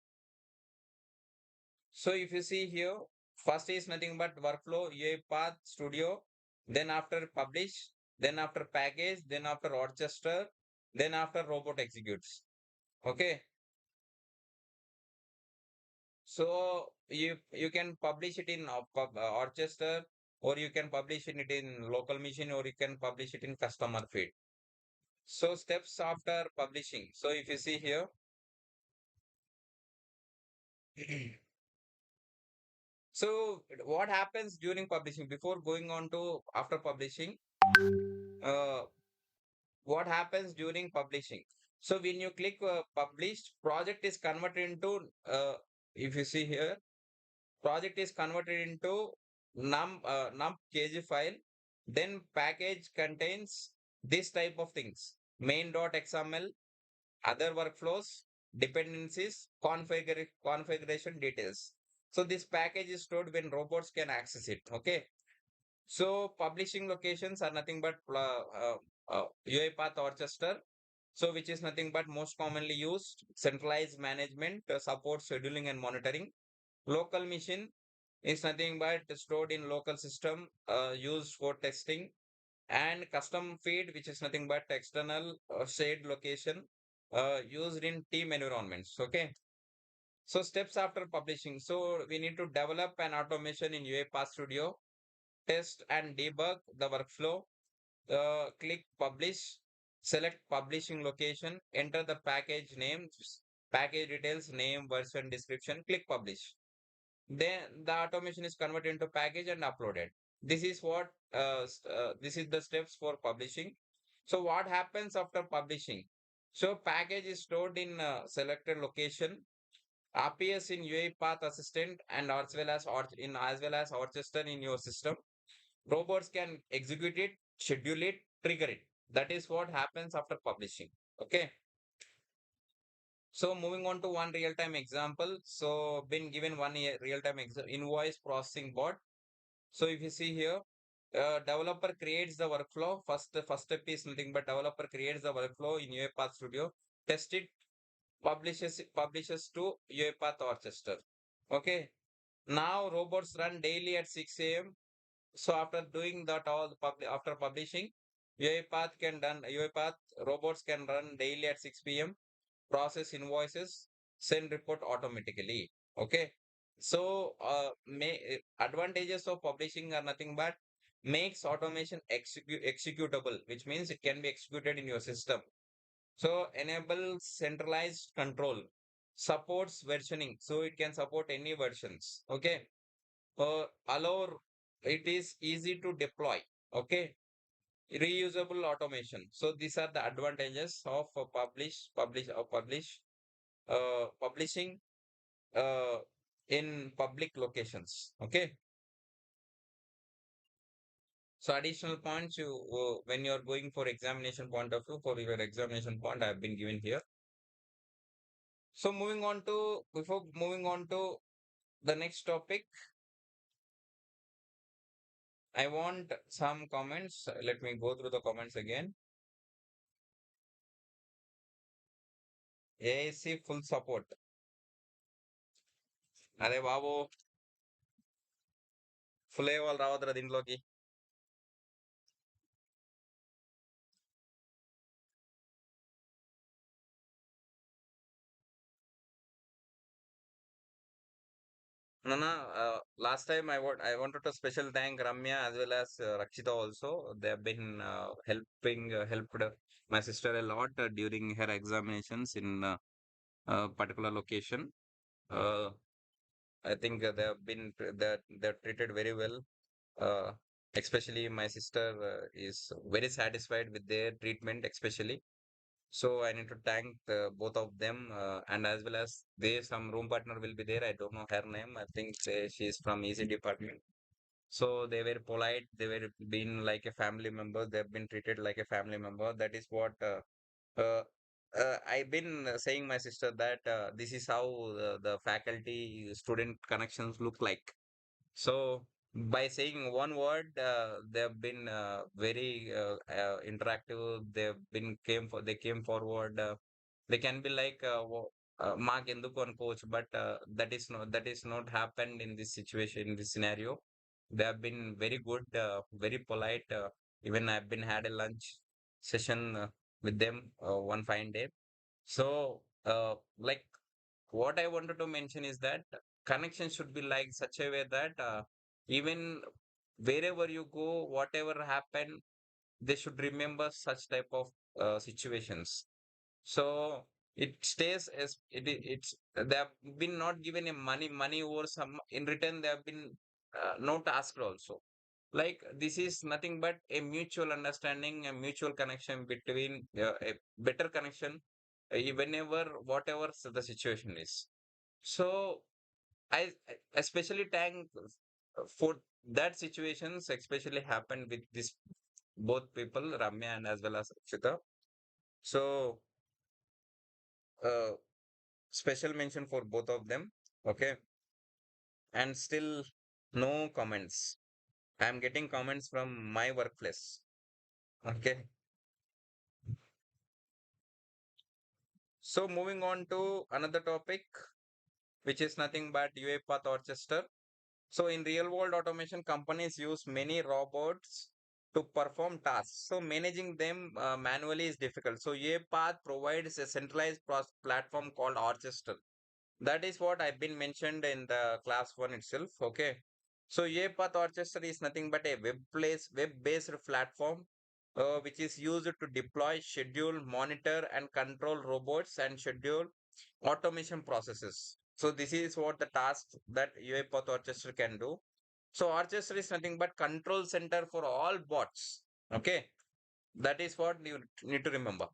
A: So if you see here, first is nothing but workflow UiPath Studio, then after publish, then after package, then after Orchestra, then after robot executes. Okay. So you can publish it in Orchestra, or you can publish it in local machine, or you can publish it in customer feed. So steps after publishing. So if you see here, so what happens during publishing? Before going on to after publishing, uh, what happens during publishing? So when you click publish, project is converted into if you see here, project is converted into num kg file. Then package contains this type of things: main.xml, other workflows, dependencies, configuration details. So this package is stored when robots can access it. Okay. So publishing locations are nothing but UiPath Orchestra. So which is nothing but most commonly used centralized management, support, scheduling, and monitoring. Local machine is nothing but stored in local system, used for testing. And custom feed, which is nothing but external shared location, used in team environments. Okay. So steps after publishing. So we need to develop an automation in UiPath Studio, test and debug the workflow, click publish, select publishing location, enter the package names, package details, name, version, description, click publish. Then the automation is converted into package and uploaded. This is what this is the steps for publishing. So what happens after publishing? So package is stored in selected location, appears in UiPath Assistant, and as well as Orchestra in your system. Robots can execute it, schedule it, trigger it. That is what happens after publishing. Okay. So moving on to one real-time example. So been given one real-time invoice processing bot. So if you see here, developer creates the workflow. First step is nothing but developer creates the workflow in UiPath Studio, test it, publishes to UiPath Orchestra. Okay. Now robots run daily at 6 a.m. So after doing that all after publishing, UiPath robots can run daily at 6 p.m., process invoices, send report automatically. Okay. So advantages of publishing are nothing but makes automation executable, which means it can be executed in your system. So enables centralized control, supports versioning, so it can support any versions. Okay. Allow it is easy to deploy. Okay. Reusable automation. So these are the advantages of publishing uh, in public locations. Okay. So additional points you when you are going for examination point of view for your examination point I have been given here. So moving on to before moving on to the next topic, I want some comments. Let me go through the comments again. AIC full support. అరే బాబు full అయ్యే వాళ్ళు రావద్దురా దీంట్లోకి. Nana, last time I wanted to special thank Ramya as well as Rakshita also. They have been helped my sister a lot during her examinations in particular location. Uh, I think they have been they're treated very well. Uh, Especially my sister is very satisfied with their treatment, especially. So I need to thank both of them, and as well as there some room partner will be there. I don't know her name. I think she is from EC department. So they were polite. They were being like a family member. They've been treated like a family member. That is what uh, I've been saying my sister that this is how the faculty student connections look like. So by saying one word, they've been very interactive. They came forward. They can be like mark enduku on coach, but that is not happened in this situation in this scenario. They have been very good, very polite. Even I've been had a lunch session with them one fine day. So like what I wanted to mention is that connection should be like such a way that even wherever you go, whatever happen, they should remember such type of situations. So it stays as it's they have been not given a money over some in return they have been not asked also. Like this is nothing but a mutual understanding, a mutual connection between a better connection whenever whatever the situation is. So I especially thank for that situations especially happened with this both people, Ramya and as well as Akshita. So uh, special mention for both of them. Okay, and still no comments. I am getting comments from my workplace. Okay, so moving on to another topic, which is nothing but UiPath Orchestra. So in real world automation, companies use many robots to perform tasks. So managing them manually is difficult. So UiPath provides a centralized platform called Orchestra. That is what I've been mentioned in the class one itself. Okay. So UiPath Orchestra is nothing but a web-based platform which is used to deploy, schedule, monitor, and control robots and schedule automation processes. So this is what the task that UiPath Orchestra can do. So Orchestra is nothing but control center for all bots. Okay, that is what you need to remember.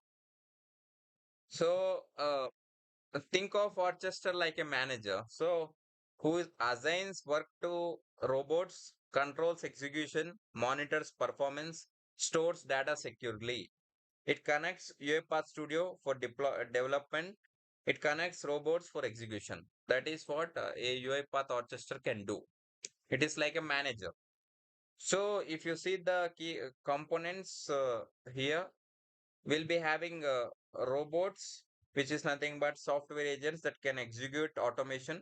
A: So think of Orchestra like a manager. So who assigns work to robots, controls execution, monitors performance, stores data securely. It connects UiPath Studio for development. It connects robots for execution. That is what a UiPath Orchestra can do. It is like a manager. So if you see the key components here, we'll be having robots, which is nothing but software agents that can execute automation.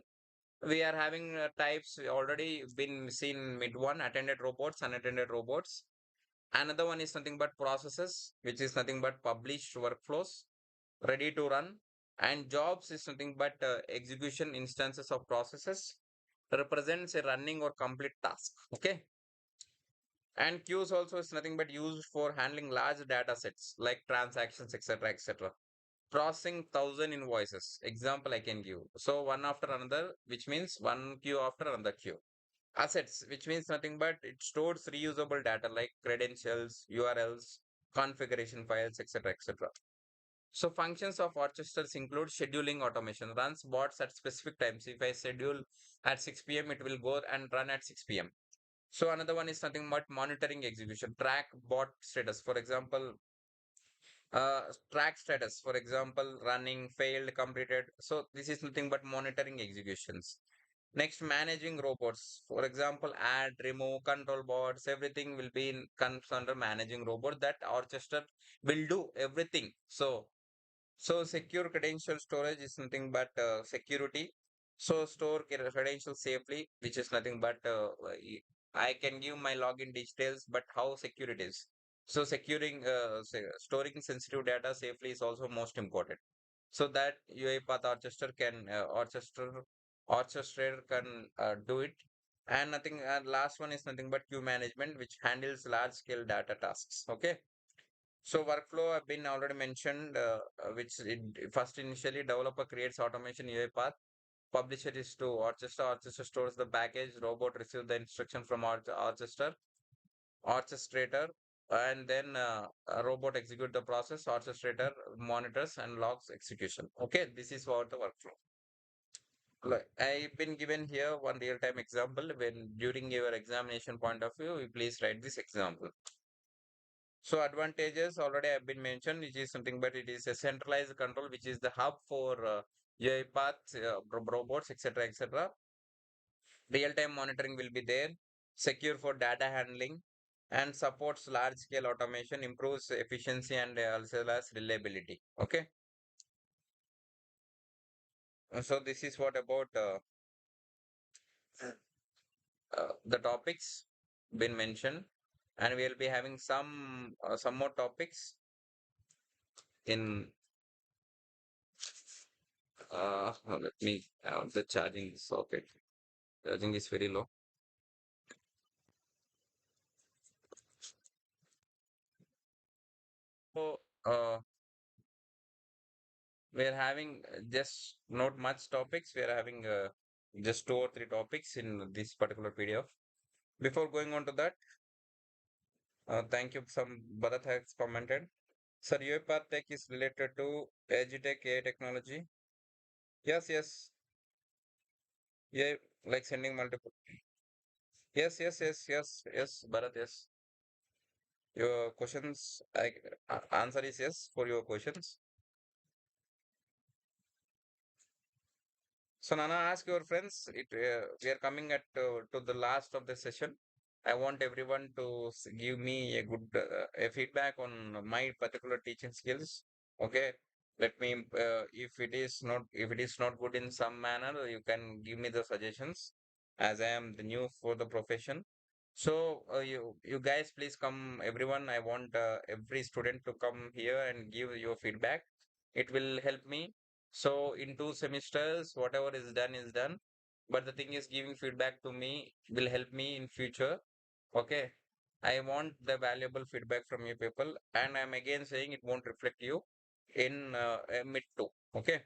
A: We are having types already been seen mid one, attended robots, unattended robots. Another one is nothing but processes, which is nothing but published workflows ready to run. And jobs is nothing but execution instances of processes represents a running or complete task. Okay. And queues also is nothing but used for handling large data sets like transactions, etc. etc. Processing thousand invoices. Example I can give. So one after another, which means one queue after another queue. Assets, which means nothing but it stores reusable data like credentials, URLs, configuration files, etc. etc. So functions of orchestras include scheduling automation, runs bots at specific times. If I schedule at 6 p.m., it will go and run at 6 p.m. So another one is nothing but monitoring execution, track bot status. For example, track status, for example, running, failed, completed. So this is nothing but monitoring executions. Next, managing robots. For example, add, remove, control bots, everything will be comes under managing robot. That orchestra will do everything. So secure credential storage is nothing but security. So store credentials safely, which is nothing but I can give my login details, but how secure it is. So securing, storing sensitive data safely is also most important. So that UiPath orchestrator can do it. And nothing. Last one is nothing but queue management, which handles large scale data tasks. Okay. So workflow have been already mentioned, which first initially developer creates automation UI path. Publisher is to Orchestra. Orchestra stores the package. Robot receives the instruction from orchestrator, and then a robot execute the process. Orchestrator monitors and logs execution. Okay, this is what the workflow. Like I've been given here one real-time example. When during your examination point of view, you please write this example. So advantages already have been mentioned, which is something, but it is a centralized control, which is the hub for UiPath, robots, etc., etc. Real-time monitoring will be there, secure for data handling, and supports large-scale automation, improves efficiency and as well as reliability. Okay, so this is what about the topics been mentioned, and we'll be having some more topics in let me have the charging socket. Charging is very low. So we are having just not much topics. We are having just 2 or 3 topics in this particular PDF. Before going on to that, thank you. Some Bharat has commented. Sir, UiPath Tech is related to EduTech AI technology. Yes, yes. Yeah, like sending multiple. Yes, yes, yes, yes, yes, Bharat, yes. Your questions, answer is yes for your questions. So Nana, ask your friends. We are coming at to the last of the session. I want everyone to give me a good a feedback on my particular teaching skills. Okay, let me if it is not good in some manner, you can give me the suggestions, as I am the new for the profession. So you guys please come, everyone. I want every student to come here and give your feedback. It will help me. So in 2 semesters, whatever is done is done. But the thing is, giving feedback to me will help me in future. Okay. I want the valuable feedback from you people, and I'm again saying it won't reflect you in mid two. Okay.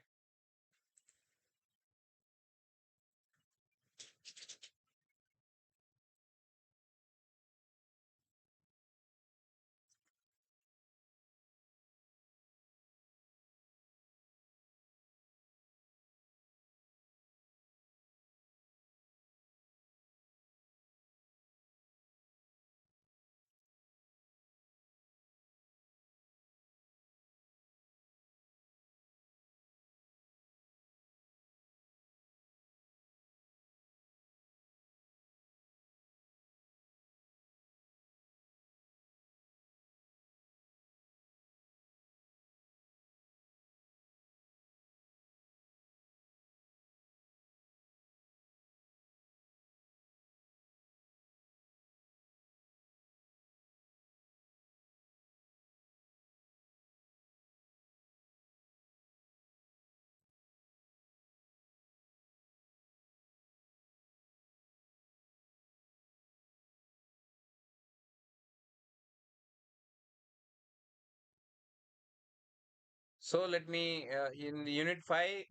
A: So let me in Unit 5,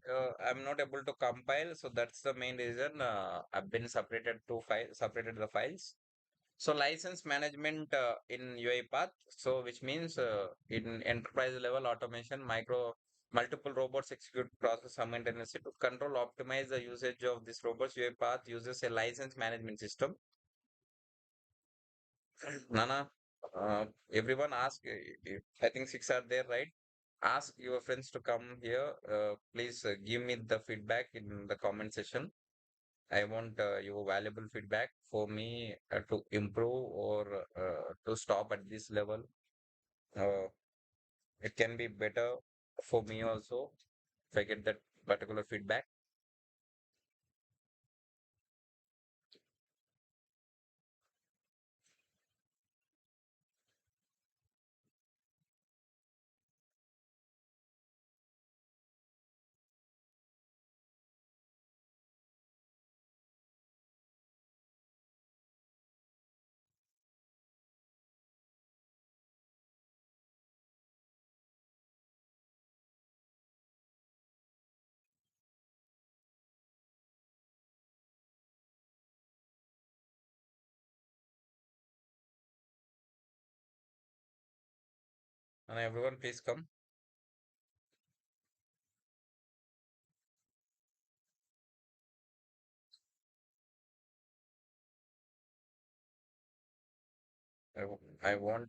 A: I'm not able to compile, so that's the main reason I've been separated the files. So license management in UiPath, so which means in enterprise level automation, multiple robots execute process simultaneously. To control optimize the usage of these robots, UiPath uses a license management system. Nana, everyone ask. I think six are there, right? Ask your friends to come here. Please give me the feedback in the comment section. I want your valuable feedback for me to improve or to stop at this level. Uh, it can be better for me also if I get that particular feedback. And everyone, please come. I want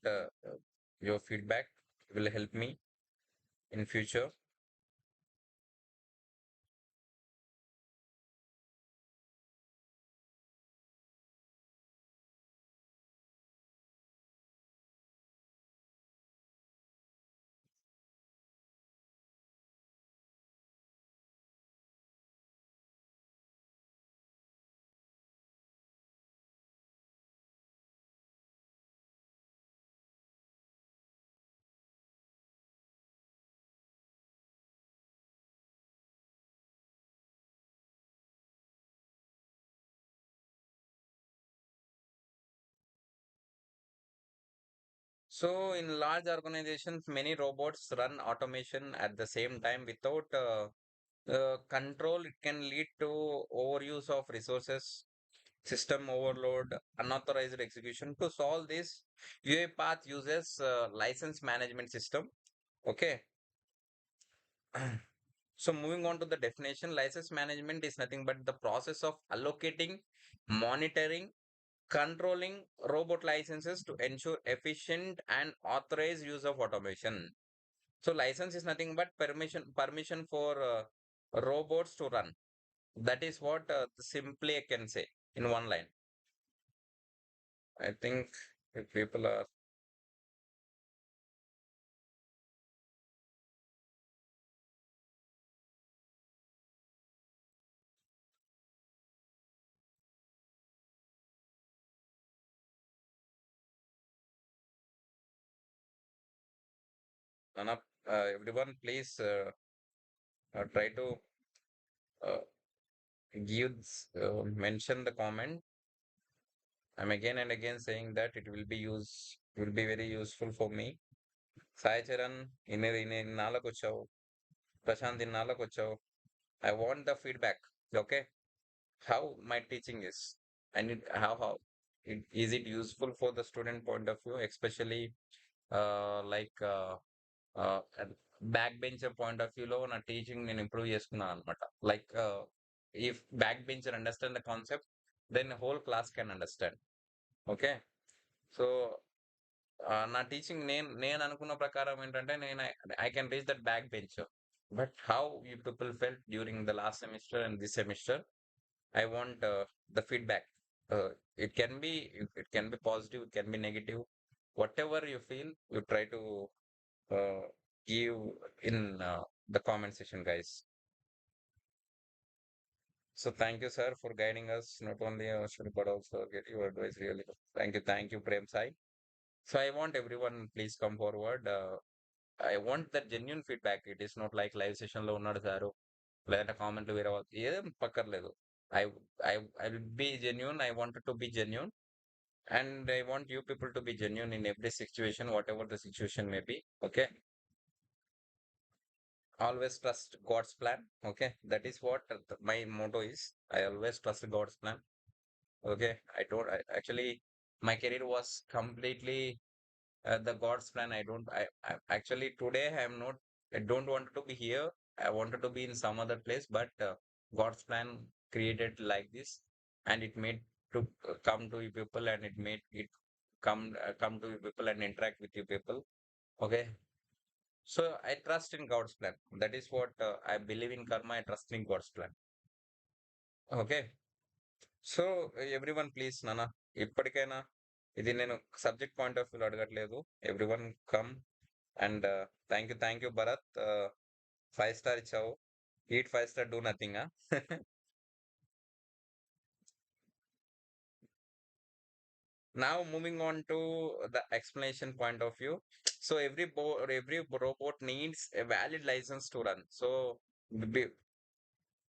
A: your feedback will help me in future. So, in large organizations, many robots run automation at the same time without control. It can lead to overuse of resources, system overload, unauthorized execution. To solve this, UiPath uses license management system. Okay. So, moving on to the definition, license management is nothing but the process of allocating, monitoring, controlling robot licenses to ensure efficient and authorized use of automation. So license is nothing but permission for robots to run. That is what simply I can say in one line. I think if people are Nana, everyone, please try to uh, mention the comment. I'm again and again saying that it will be very useful for me. Sai Charan, ఇన్ని నాళ్ళకు వచ్చావు ప్రశాంత్ ఇన్నాళ్ళకు వచ్చావు I want the feedback. Okay, how my teaching is, and is it useful for the student point of view, especially like backbencher point of view లో నా teaching నేను improve చేసుకున్నాను అనమాట like if backbencher understand the concept, then whole class can understand. Okay, so నా teaching నేను అనుకున్న ప్రకారం ఏంటంటే I can reach that backbencher, but how you people felt during the last semester and this semester, I want the feedback. Uh, it can be positive, it can be negative. Whatever you feel, you try to uh, give in the comment section, guys. So thank you, sir, for guiding us not only but also get your advice really. Thank you, Prem Sai. So I want everyone, please come forward. I want that genuine feedback. It is not like live session లో ఉన్నాడు sir లేదా కామెంట్లు వేరే వాళ్ళు ఏదేం పక్కర్లేదు. I I will be genuine. I wanted to be genuine. And I want you people to be genuine in every situation, whatever the situation may be. Okay. Always trust God's plan. Okay. That is what my motto is. I always trust God's plan. Okay. Actually, my career was completely the God's plan. I actually today I don't want to be here. I wanted to be in some other place, but God's plan created like this, and it made to come to you people, and it made it come to you people and interact with you people. Okay. So I trust in God's plan. That is what I believe in karma. I trust in God's plan. Okay. So everyone please నాన్న ఇప్పటికైనా ఇది నేను subject point of view అడగట్లేదు. Everyone come and thank you Bharat. 5 star ఇచ్చావు. Eat 5 star do nothing. Now moving on to the explanation point of view. So every robot needs a valid license to run. So be-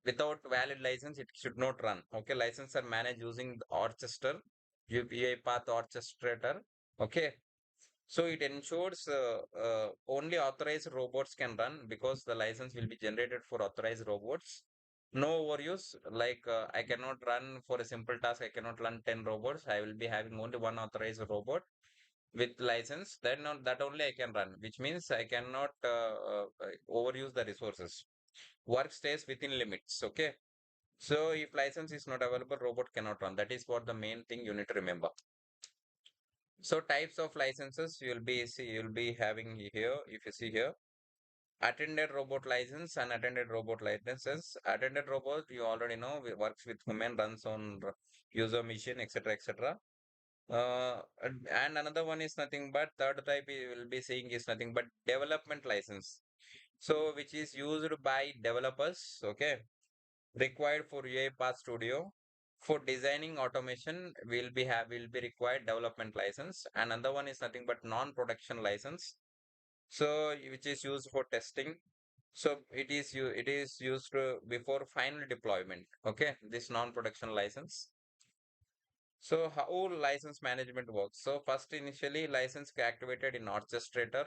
A: without valid license, it should not run. Okay, license are managed using the orchestra, UPI path orchestrator. Okay, so it ensures only authorized robots can run because the license will be generated for authorized robots. No overuse, like I cannot run for a simple task, I cannot run 10 robots. I will be having only one authorized robot with license. Then that only I can run, which means I cannot overuse the resources. Work stays within limits. Okay. So if license is not available, robot cannot run. That is what the main thing you need to remember. So types of licenses you'll be having here. If you see here, attended robot license, unattended robot licenses. Attended robot you already know works with human, runs on user machine, etc., etc. And another one is nothing but third type you will be seeing is nothing but development license. So which is used by developers. Okay, required for UiPath Studio. For designing automation, will be required development license. And another one is nothing but non-production license. So which is used for testing. So it is used before final deployment. Okay, this non-production license. So how license management works? So first initially license activated in orchestrator.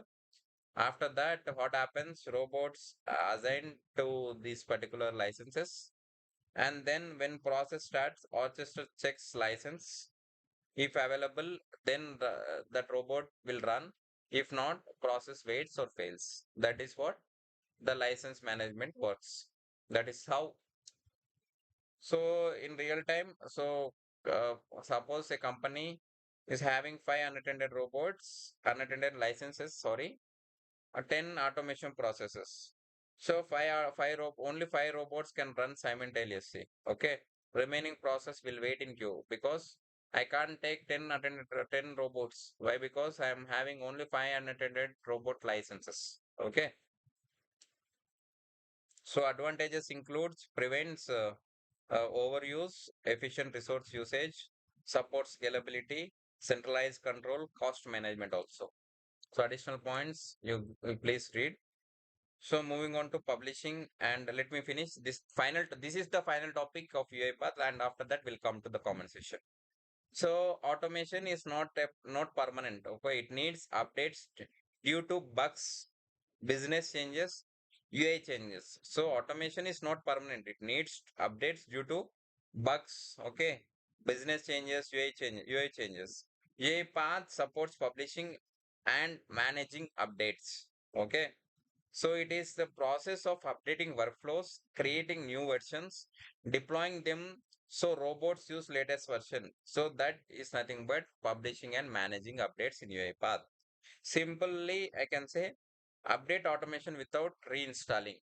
A: After that, what happens? Robots assigned to these particular licenses. And then when process starts, orchestra checks license. If available, then that robot will run. If not, process waits or fails. That is what the license management works. That is how. So in real time, suppose a company is having 5 unattended licenses, sorry, 10 automation processes. So only 5 robots can run simultaneously. Okay, remaining process will wait in queue because I can't take 10 robots. Why? Because I am having only 5 unattended robot licenses. Okay, so advantages includes prevents overuse, efficient resource usage, supports scalability, centralized control, cost management also. So additional points you please read. So moving on to publishing, and let me finish this final. This is the final topic of UiPath, and after that we'll come to the comment section. So automation is not permanent. Okay, it needs updates due to bugs, business changes, UI changes. So automation is not permanent. It needs updates due to bugs. Okay, business changes, UI changes. UiPath supports publishing and managing updates. Okay, so it is the process of updating workflows, creating new versions, deploying them so robots use latest version. So that is nothing but publishing and managing updates in UiPath. Simply, I can say update automation without reinstalling.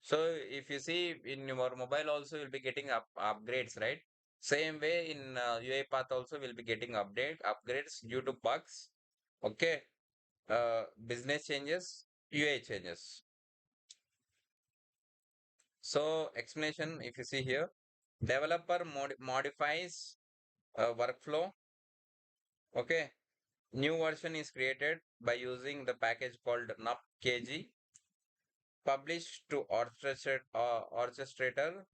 A: So if you see in your mobile also you'll be getting upgrades, right? Same way in UiPath also will be getting upgrades due to bugs. Okay, business changes, UI changes. So explanation, if you see here, developer modifies workflow. Okay, new version is created by using the package called nupkg. Published to orchestrator.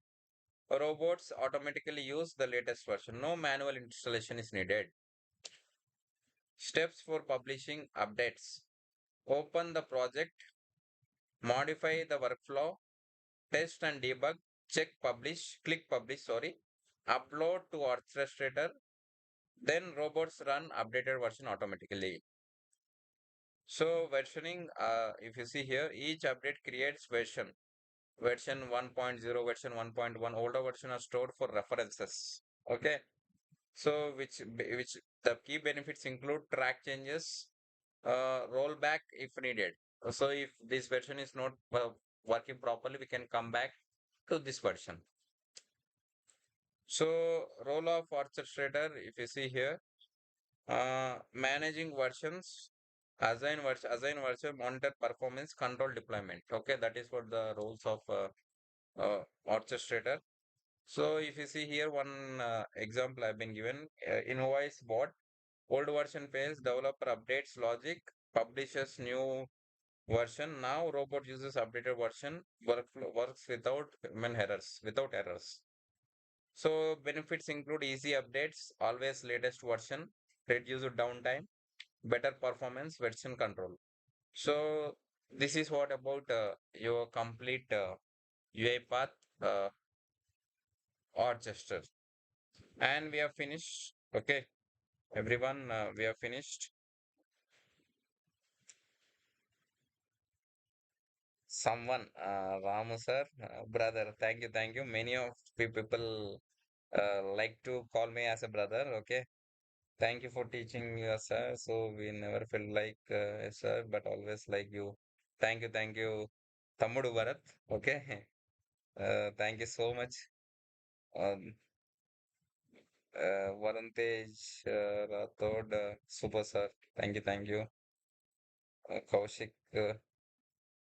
A: Robots automatically use the latest version. No manual installation is needed. Steps for publishing updates. Open the project, modify the workflow, test and debug, click publish, sorry, upload to orchestrator. Then robots run updated version automatically. So versioning, if you see here, each update creates version 1.0, version 1.1, older version are stored for references. Okay. So which the key benefits include track changes, rollback if needed. So if this version is not working properly, we can come back to this version. So role of orchestrator, if you see here, managing versions, assign version, monitor performance, control deployment. Okay, that is what the roles of orchestrator. So if you see here, one example I've been given, invoice bot, old version fails, developer updates logic, publishes new version. Now robot uses updated version, workflow works without human errors, without errors. So benefits include easy updates, always latest version, reduce downtime, better performance, version control. So this is what about your complete UiPath uh, orchestra. And we have finished. Okay, everyone, we have finished. Someone, Ramu sir, brother, thank you. Many of people like to call me as a brother. Okay, thank you for teaching us, sir. So we never felt like a sir, but always like you. Thank you, Tamudu Bharat. Okay, thank you so much. Um, Varantej Rathod, super sir. Thank you. Kaushik,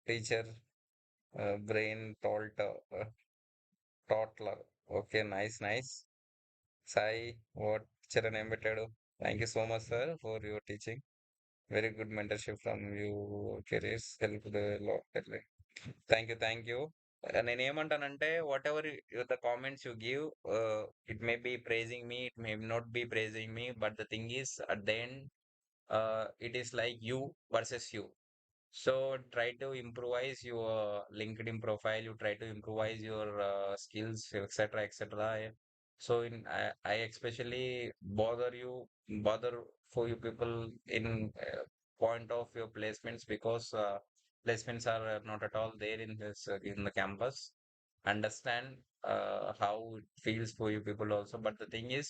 A: teacher, brain toddler. Okay, nice. Sai, what Charan పెట్టాడు. Thank you so much, sir, for your teaching. Very good mentorship from you. Careers helped a lot. Thank you. నేనేమంటానంటే what ever the comments you give it may be praising me it may not be praising me but the thing is at the end it is like you versus you. So try to improvise your LinkedIn profile. You try to improvise your skills, etc., etc. So I especially bother for you people in point of your placements because placements are not at all there in this in the campus. Understand how it feels for you people also. But the thing is,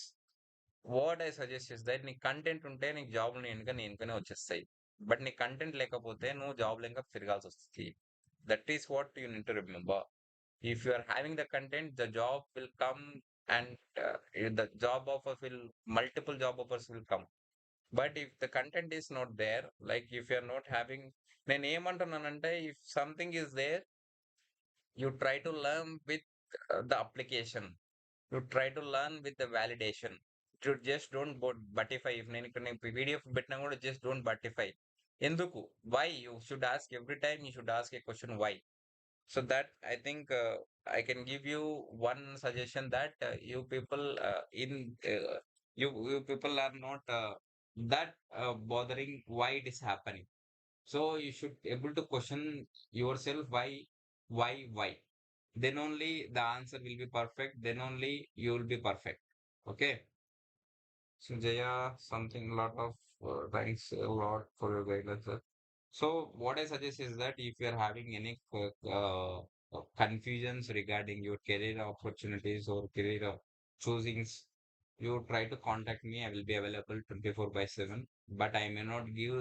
A: what I suggest is that నీకు content ఉంటే నీకు జాబ్లు ఎనుకనే వచ్చేస్తాయి. But నీకు content లేకపోతే నువ్వు జాబ్లు ఇంకా తిరగాల్సి వస్తుంది. That is what you need to remember. If you are having the content, the job will come and the job offer will multiple job offers will come. But if the content is not there, like if you are not having, నేను ఏమంటున్నానంటే if something is there, you try to learn with the application. You try to learn with the validation. You just don't buttify. If నేను ఇక్కడ నేను PDF పెట్టినా కూడా just don't buttify. ఎందుకు? Why? You should ask every time. You should ask a question why. So that I think I can give you one suggestion that you people you people are not that bothering why it is happening. So you should able to question yourself why. Then only the answer will be perfect. Then only you will be perfect. Okay. So Jaya, something lot of thanks a lot for your guidance, sir. So what I suggest is that if you are having any confusions regarding your career opportunities or career choosings, you try to contact me. I will be available 24 by 7. But I may not give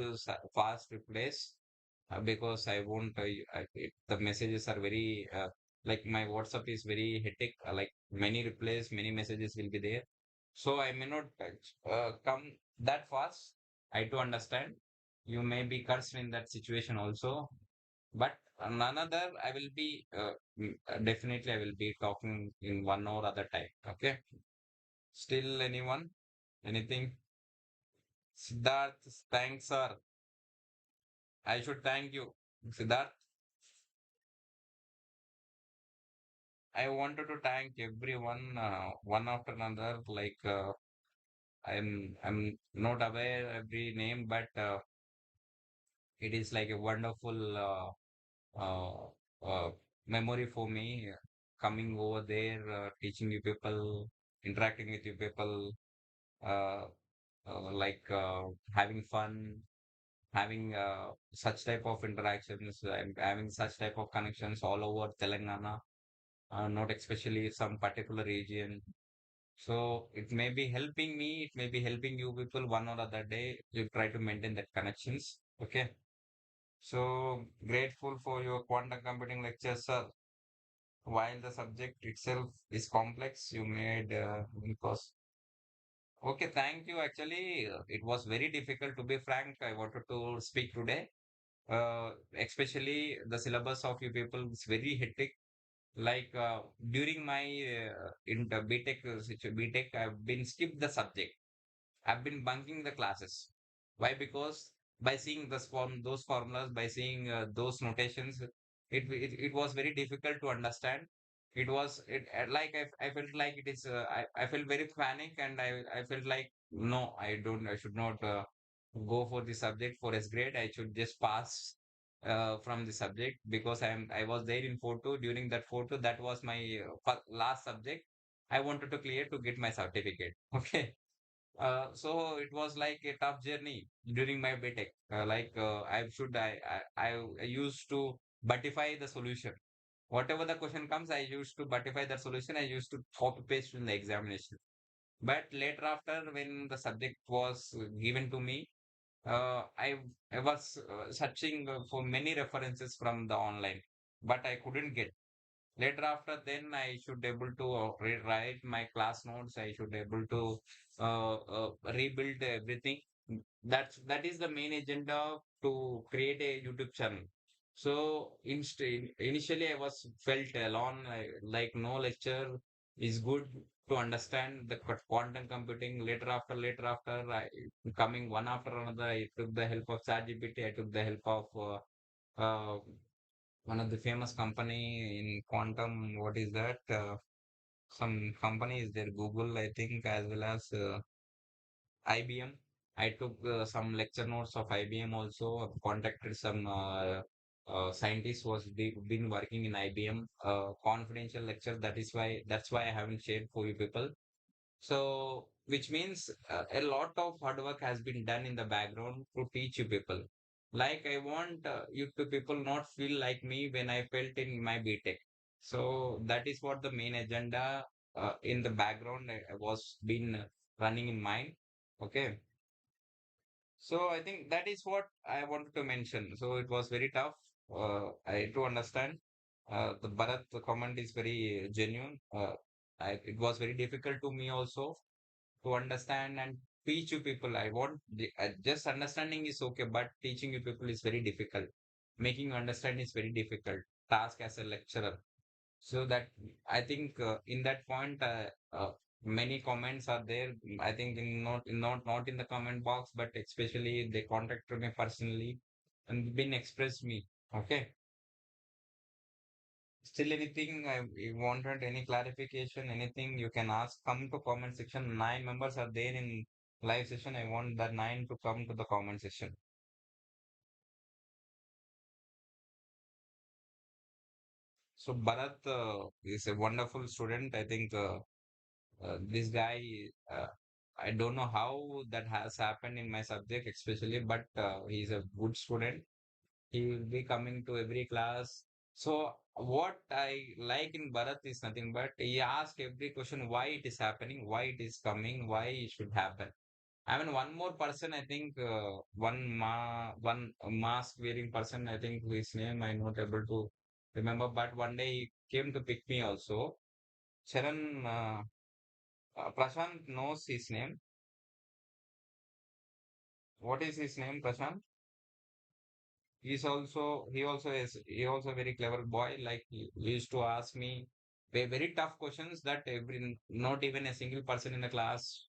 A: fast replies because I won't. The messages are very like my WhatsApp is very hectic. Like many replies, many messages will be there, so I may not come that fast. I do understand. You may be cursed in that situation also, but none other. I will be definitely. I will be talking in 1 hour other time. Okay. Still anyone? Anything? Siddharth, thanks, sir. I should thank you, Siddharth. I wanted to thank everyone, one after another. Like I'm not aware every name, but it is like a wonderful uh, memory for me. Coming over there, teaching you people, interacting with you people, uh, like having fun, having such type of interactions, and having such type of connections all over Telangana, not especially some particular region. So it may be helping me, it may be helping you people one or other day. You try to maintain that connections. Okay. So grateful for your quantum computing lecture, sir. While the subject itself is complex, you made because okay, thank you. Actually, it was very difficult to be frank. I wanted to speak today. Especially the syllabus of you people is very hectic. Like during my in the BTech, BTech, I've been skipped the subject. I've been bunking the classes. Why? Because by seeing those formulas, by seeing those notations, it was very difficult to understand. It was like I felt like it is. I felt very panic, and I felt like no, I should not go for the subject for S grade. I should just pass from the subject because I was there in photo during that photo. That was my last subject. I wanted to clear to get my certificate. Okay. So it was like a tough journey during my BTech. I used to butify the solution. Whatever the question comes, I used to butify the solution. I used to copy paste in the examination. But later after, when the subject was given to me, I was searching for many references from the online, but I couldn't get. Later after then I should able to rewrite my class notes. I should able to rebuild everything. That is the main agenda to create a YouTube channel. So initially I was felt alone, like no lecture is good to understand the quantum computing. Later after I, coming one after another, I took the help of ChatGPT. I took the help of one of the famous company in quantum. What is that? Some company is there, Google, I think, as well as IBM. I took some lecture notes of IBM also. I've contacted some scientists who has been working in IBM. Confidential lecture. That's why I haven't shared for you people. So, which means a lot of hard work has been done in the background to teach you people. Like I want you to people not feel like me when I felt in my BTech. So that is what the main agenda in the background was been running in mind. Okay. So I think that is what I wanted to mention. So it was very tough. I to understand. The Bharat comment is very genuine. It was very difficult to me also to understand and teach you people. I want just understanding is okay, but teaching you people is very difficult. Making you understand is very difficult task as a lecturer. So that I think in that point, many comments are there. I think not in the comment box, but especially they contacted me personally and been expressed me. Okay. Still anything you wanted, any clarification, anything you can ask, come to comment section. 9 members are there in live session. I want the 9 to come to the comment section. So Bharat is a wonderful student. I think this guy, I don't know how that has happened in my subject, especially, but he's a good student. He will be coming to every class. So what I like in Bharat is nothing but he asks every question why it is happening, why it is coming, why it should happen. I mean, one more person, I think, one mask wearing person, I think his name I'm not able to remember, but one day he came to pick me also. Charan, Prashant knows his name. What is his name, Prashant? He also a very clever boy. Like he used to ask me very tough questions that every not even a single person in the class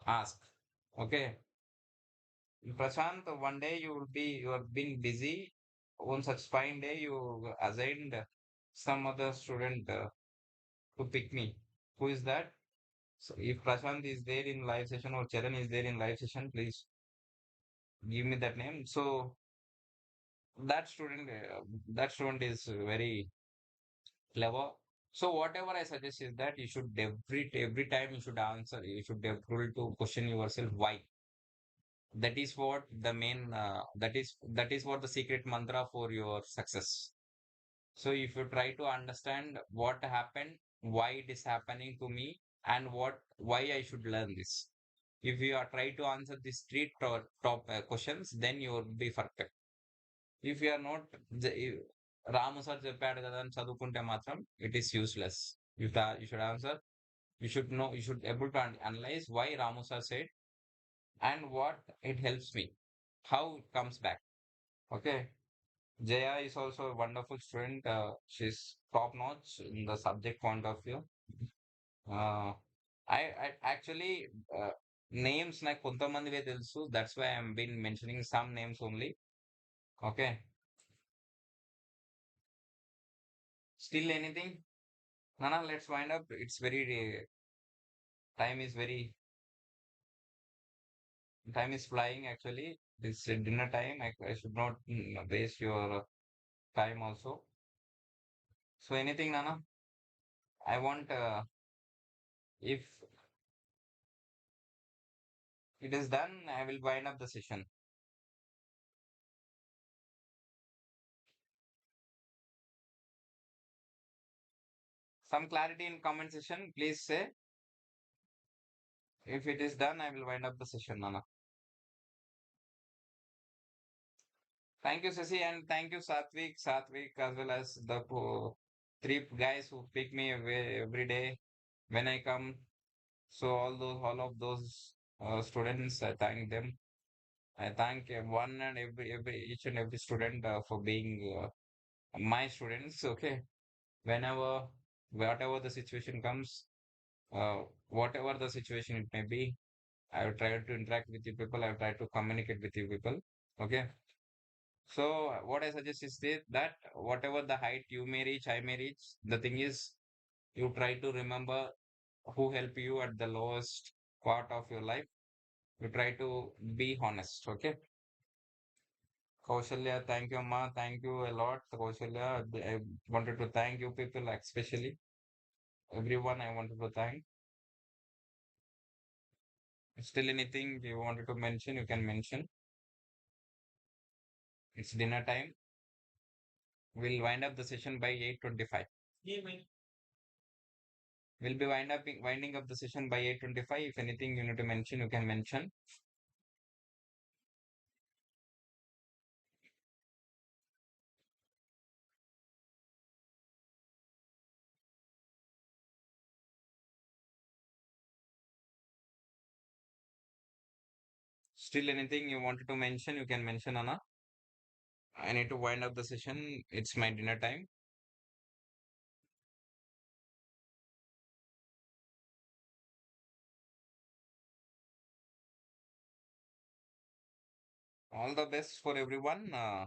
A: ask. Okay, Prashant, one day you have been busy. On such fine day, you assigned some other student to pick me. Who is that? So if Prashant is there in live session or Charan is there in live session, please give me that name. So that student is very clever. So whatever I suggest is that you should every time you should answer, you should be able to question yourself why. That is what the main that is what the secret mantra for your success. So if you try to understand what happened, why it is happening to me, and why I should learn this. If you are try to answer these three top questions, then you will be perfect. If you are not, Ramu sir చెప్పాడు కదా అని చదువుకుంటే మాత్రం it is useless. You should answer. You should know. You should able to analyze why Ramu sir said and what it helps me, how it comes back. Okay. Jaya is also a wonderful student. She's top notch in the subject point of view. Uh, I actually names నాకు కొంతమందివే తెలుసు. That's why I'm been mentioning some names only. Okay. Still anything? Nana, let's wind up. It's time is very time is flying actually. It's dinner time. I should not waste your time also. So anything, Nana? I want if it is done, I will wind up the session. Some clarity in comment section, please say. If it is done, I will wind up the session, Nana. Thank you, Sasi, and thank you, Satvik, as well as the three guys who pick me every day when I come. So all of those students, I thank them. I thank one and every each and every student for being my students. Okay, whenever whatever the situation comes, uh, whatever the situation it may be, I will try to interact with you people. I will try to communicate with you people. Okay. So what I suggest is that whatever the height you may reach, I may reach. The thing is, you try to remember who help you at the lowest part of your life. You try to be honest. Okay. Kaushalya, thank you, Ma. Thank you a lot, Kaushalya. I wanted to thank you people, especially everyone. I wanted to thank. Still, anything you wanted to mention, you can mention. It's dinner time. We'll wind up the session by 8:25. We'll be winding up the session by 8:25. If anything you need to mention, you can mention. Still, anything you wanted to mention, you can mention, Anna. I need to wind up the session. It's my dinner time. All the best for everyone. Uh,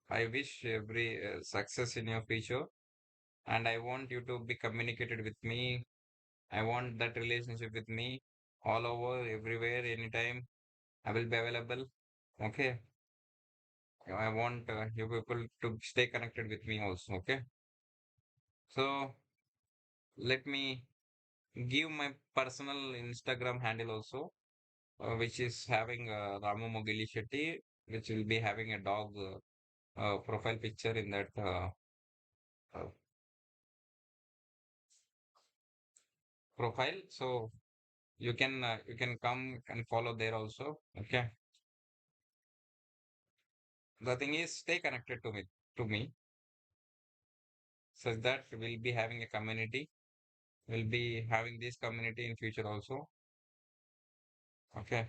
A: I wish every success in your future, and I want you to be communicated with me. I want that relationship with me all over, everywhere, anytime. I will be available. Okay. I want you people to stay connected with me also. Okay. So let me give my personal Instagram handle also, which is having Ramu Mogili Shetty, which will be having a dog profile picture in that uh, profile. So you can come and follow there also. Okay. The thing is, stay connected to me, such that we'll be having a community. We'll be having this community in future also. Okay.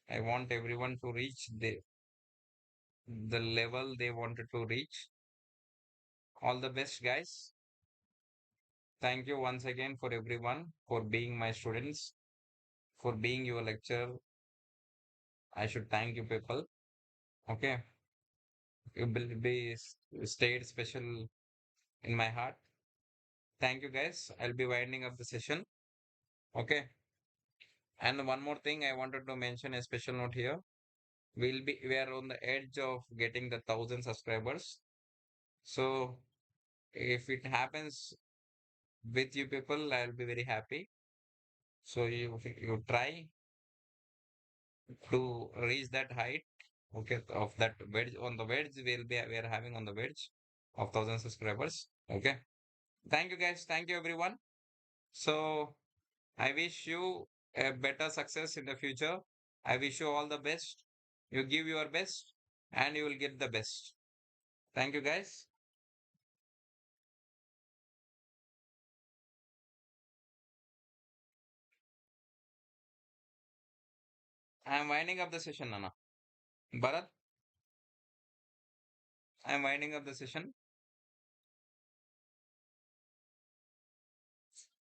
A: I want everyone to reach the level they wanted to reach. All the best, guys. Thank you once again for everyone for being my students, for being your lecturer. I should thank you, people. Okay. You will be stayed special in my heart. Thank you, guys. I'll be winding up the session. Okay. And one more thing I wanted to mention a special note here. We are on the edge of getting the 1,000 subscribers. So if it happens with you people, I'll be very happy. So you try to reach that height. Okay, of that wedge on the wedge we are having on the wedge of 1,000 subscribers. Okay. Thank you, guys. Thank you, everyone. So I wish you a better success in the future. I wish you all the best. You give your best and you will get the best. Thank you, guys. I am winding up the session, Nana. Bharat, I am winding up the session.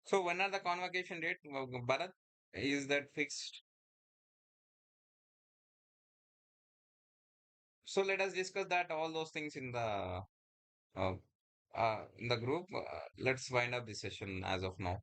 A: So when are the convocation date, Bharat? Is that fixed? So let us discuss that all those things uh, in the group. Let's wind up the session as of now.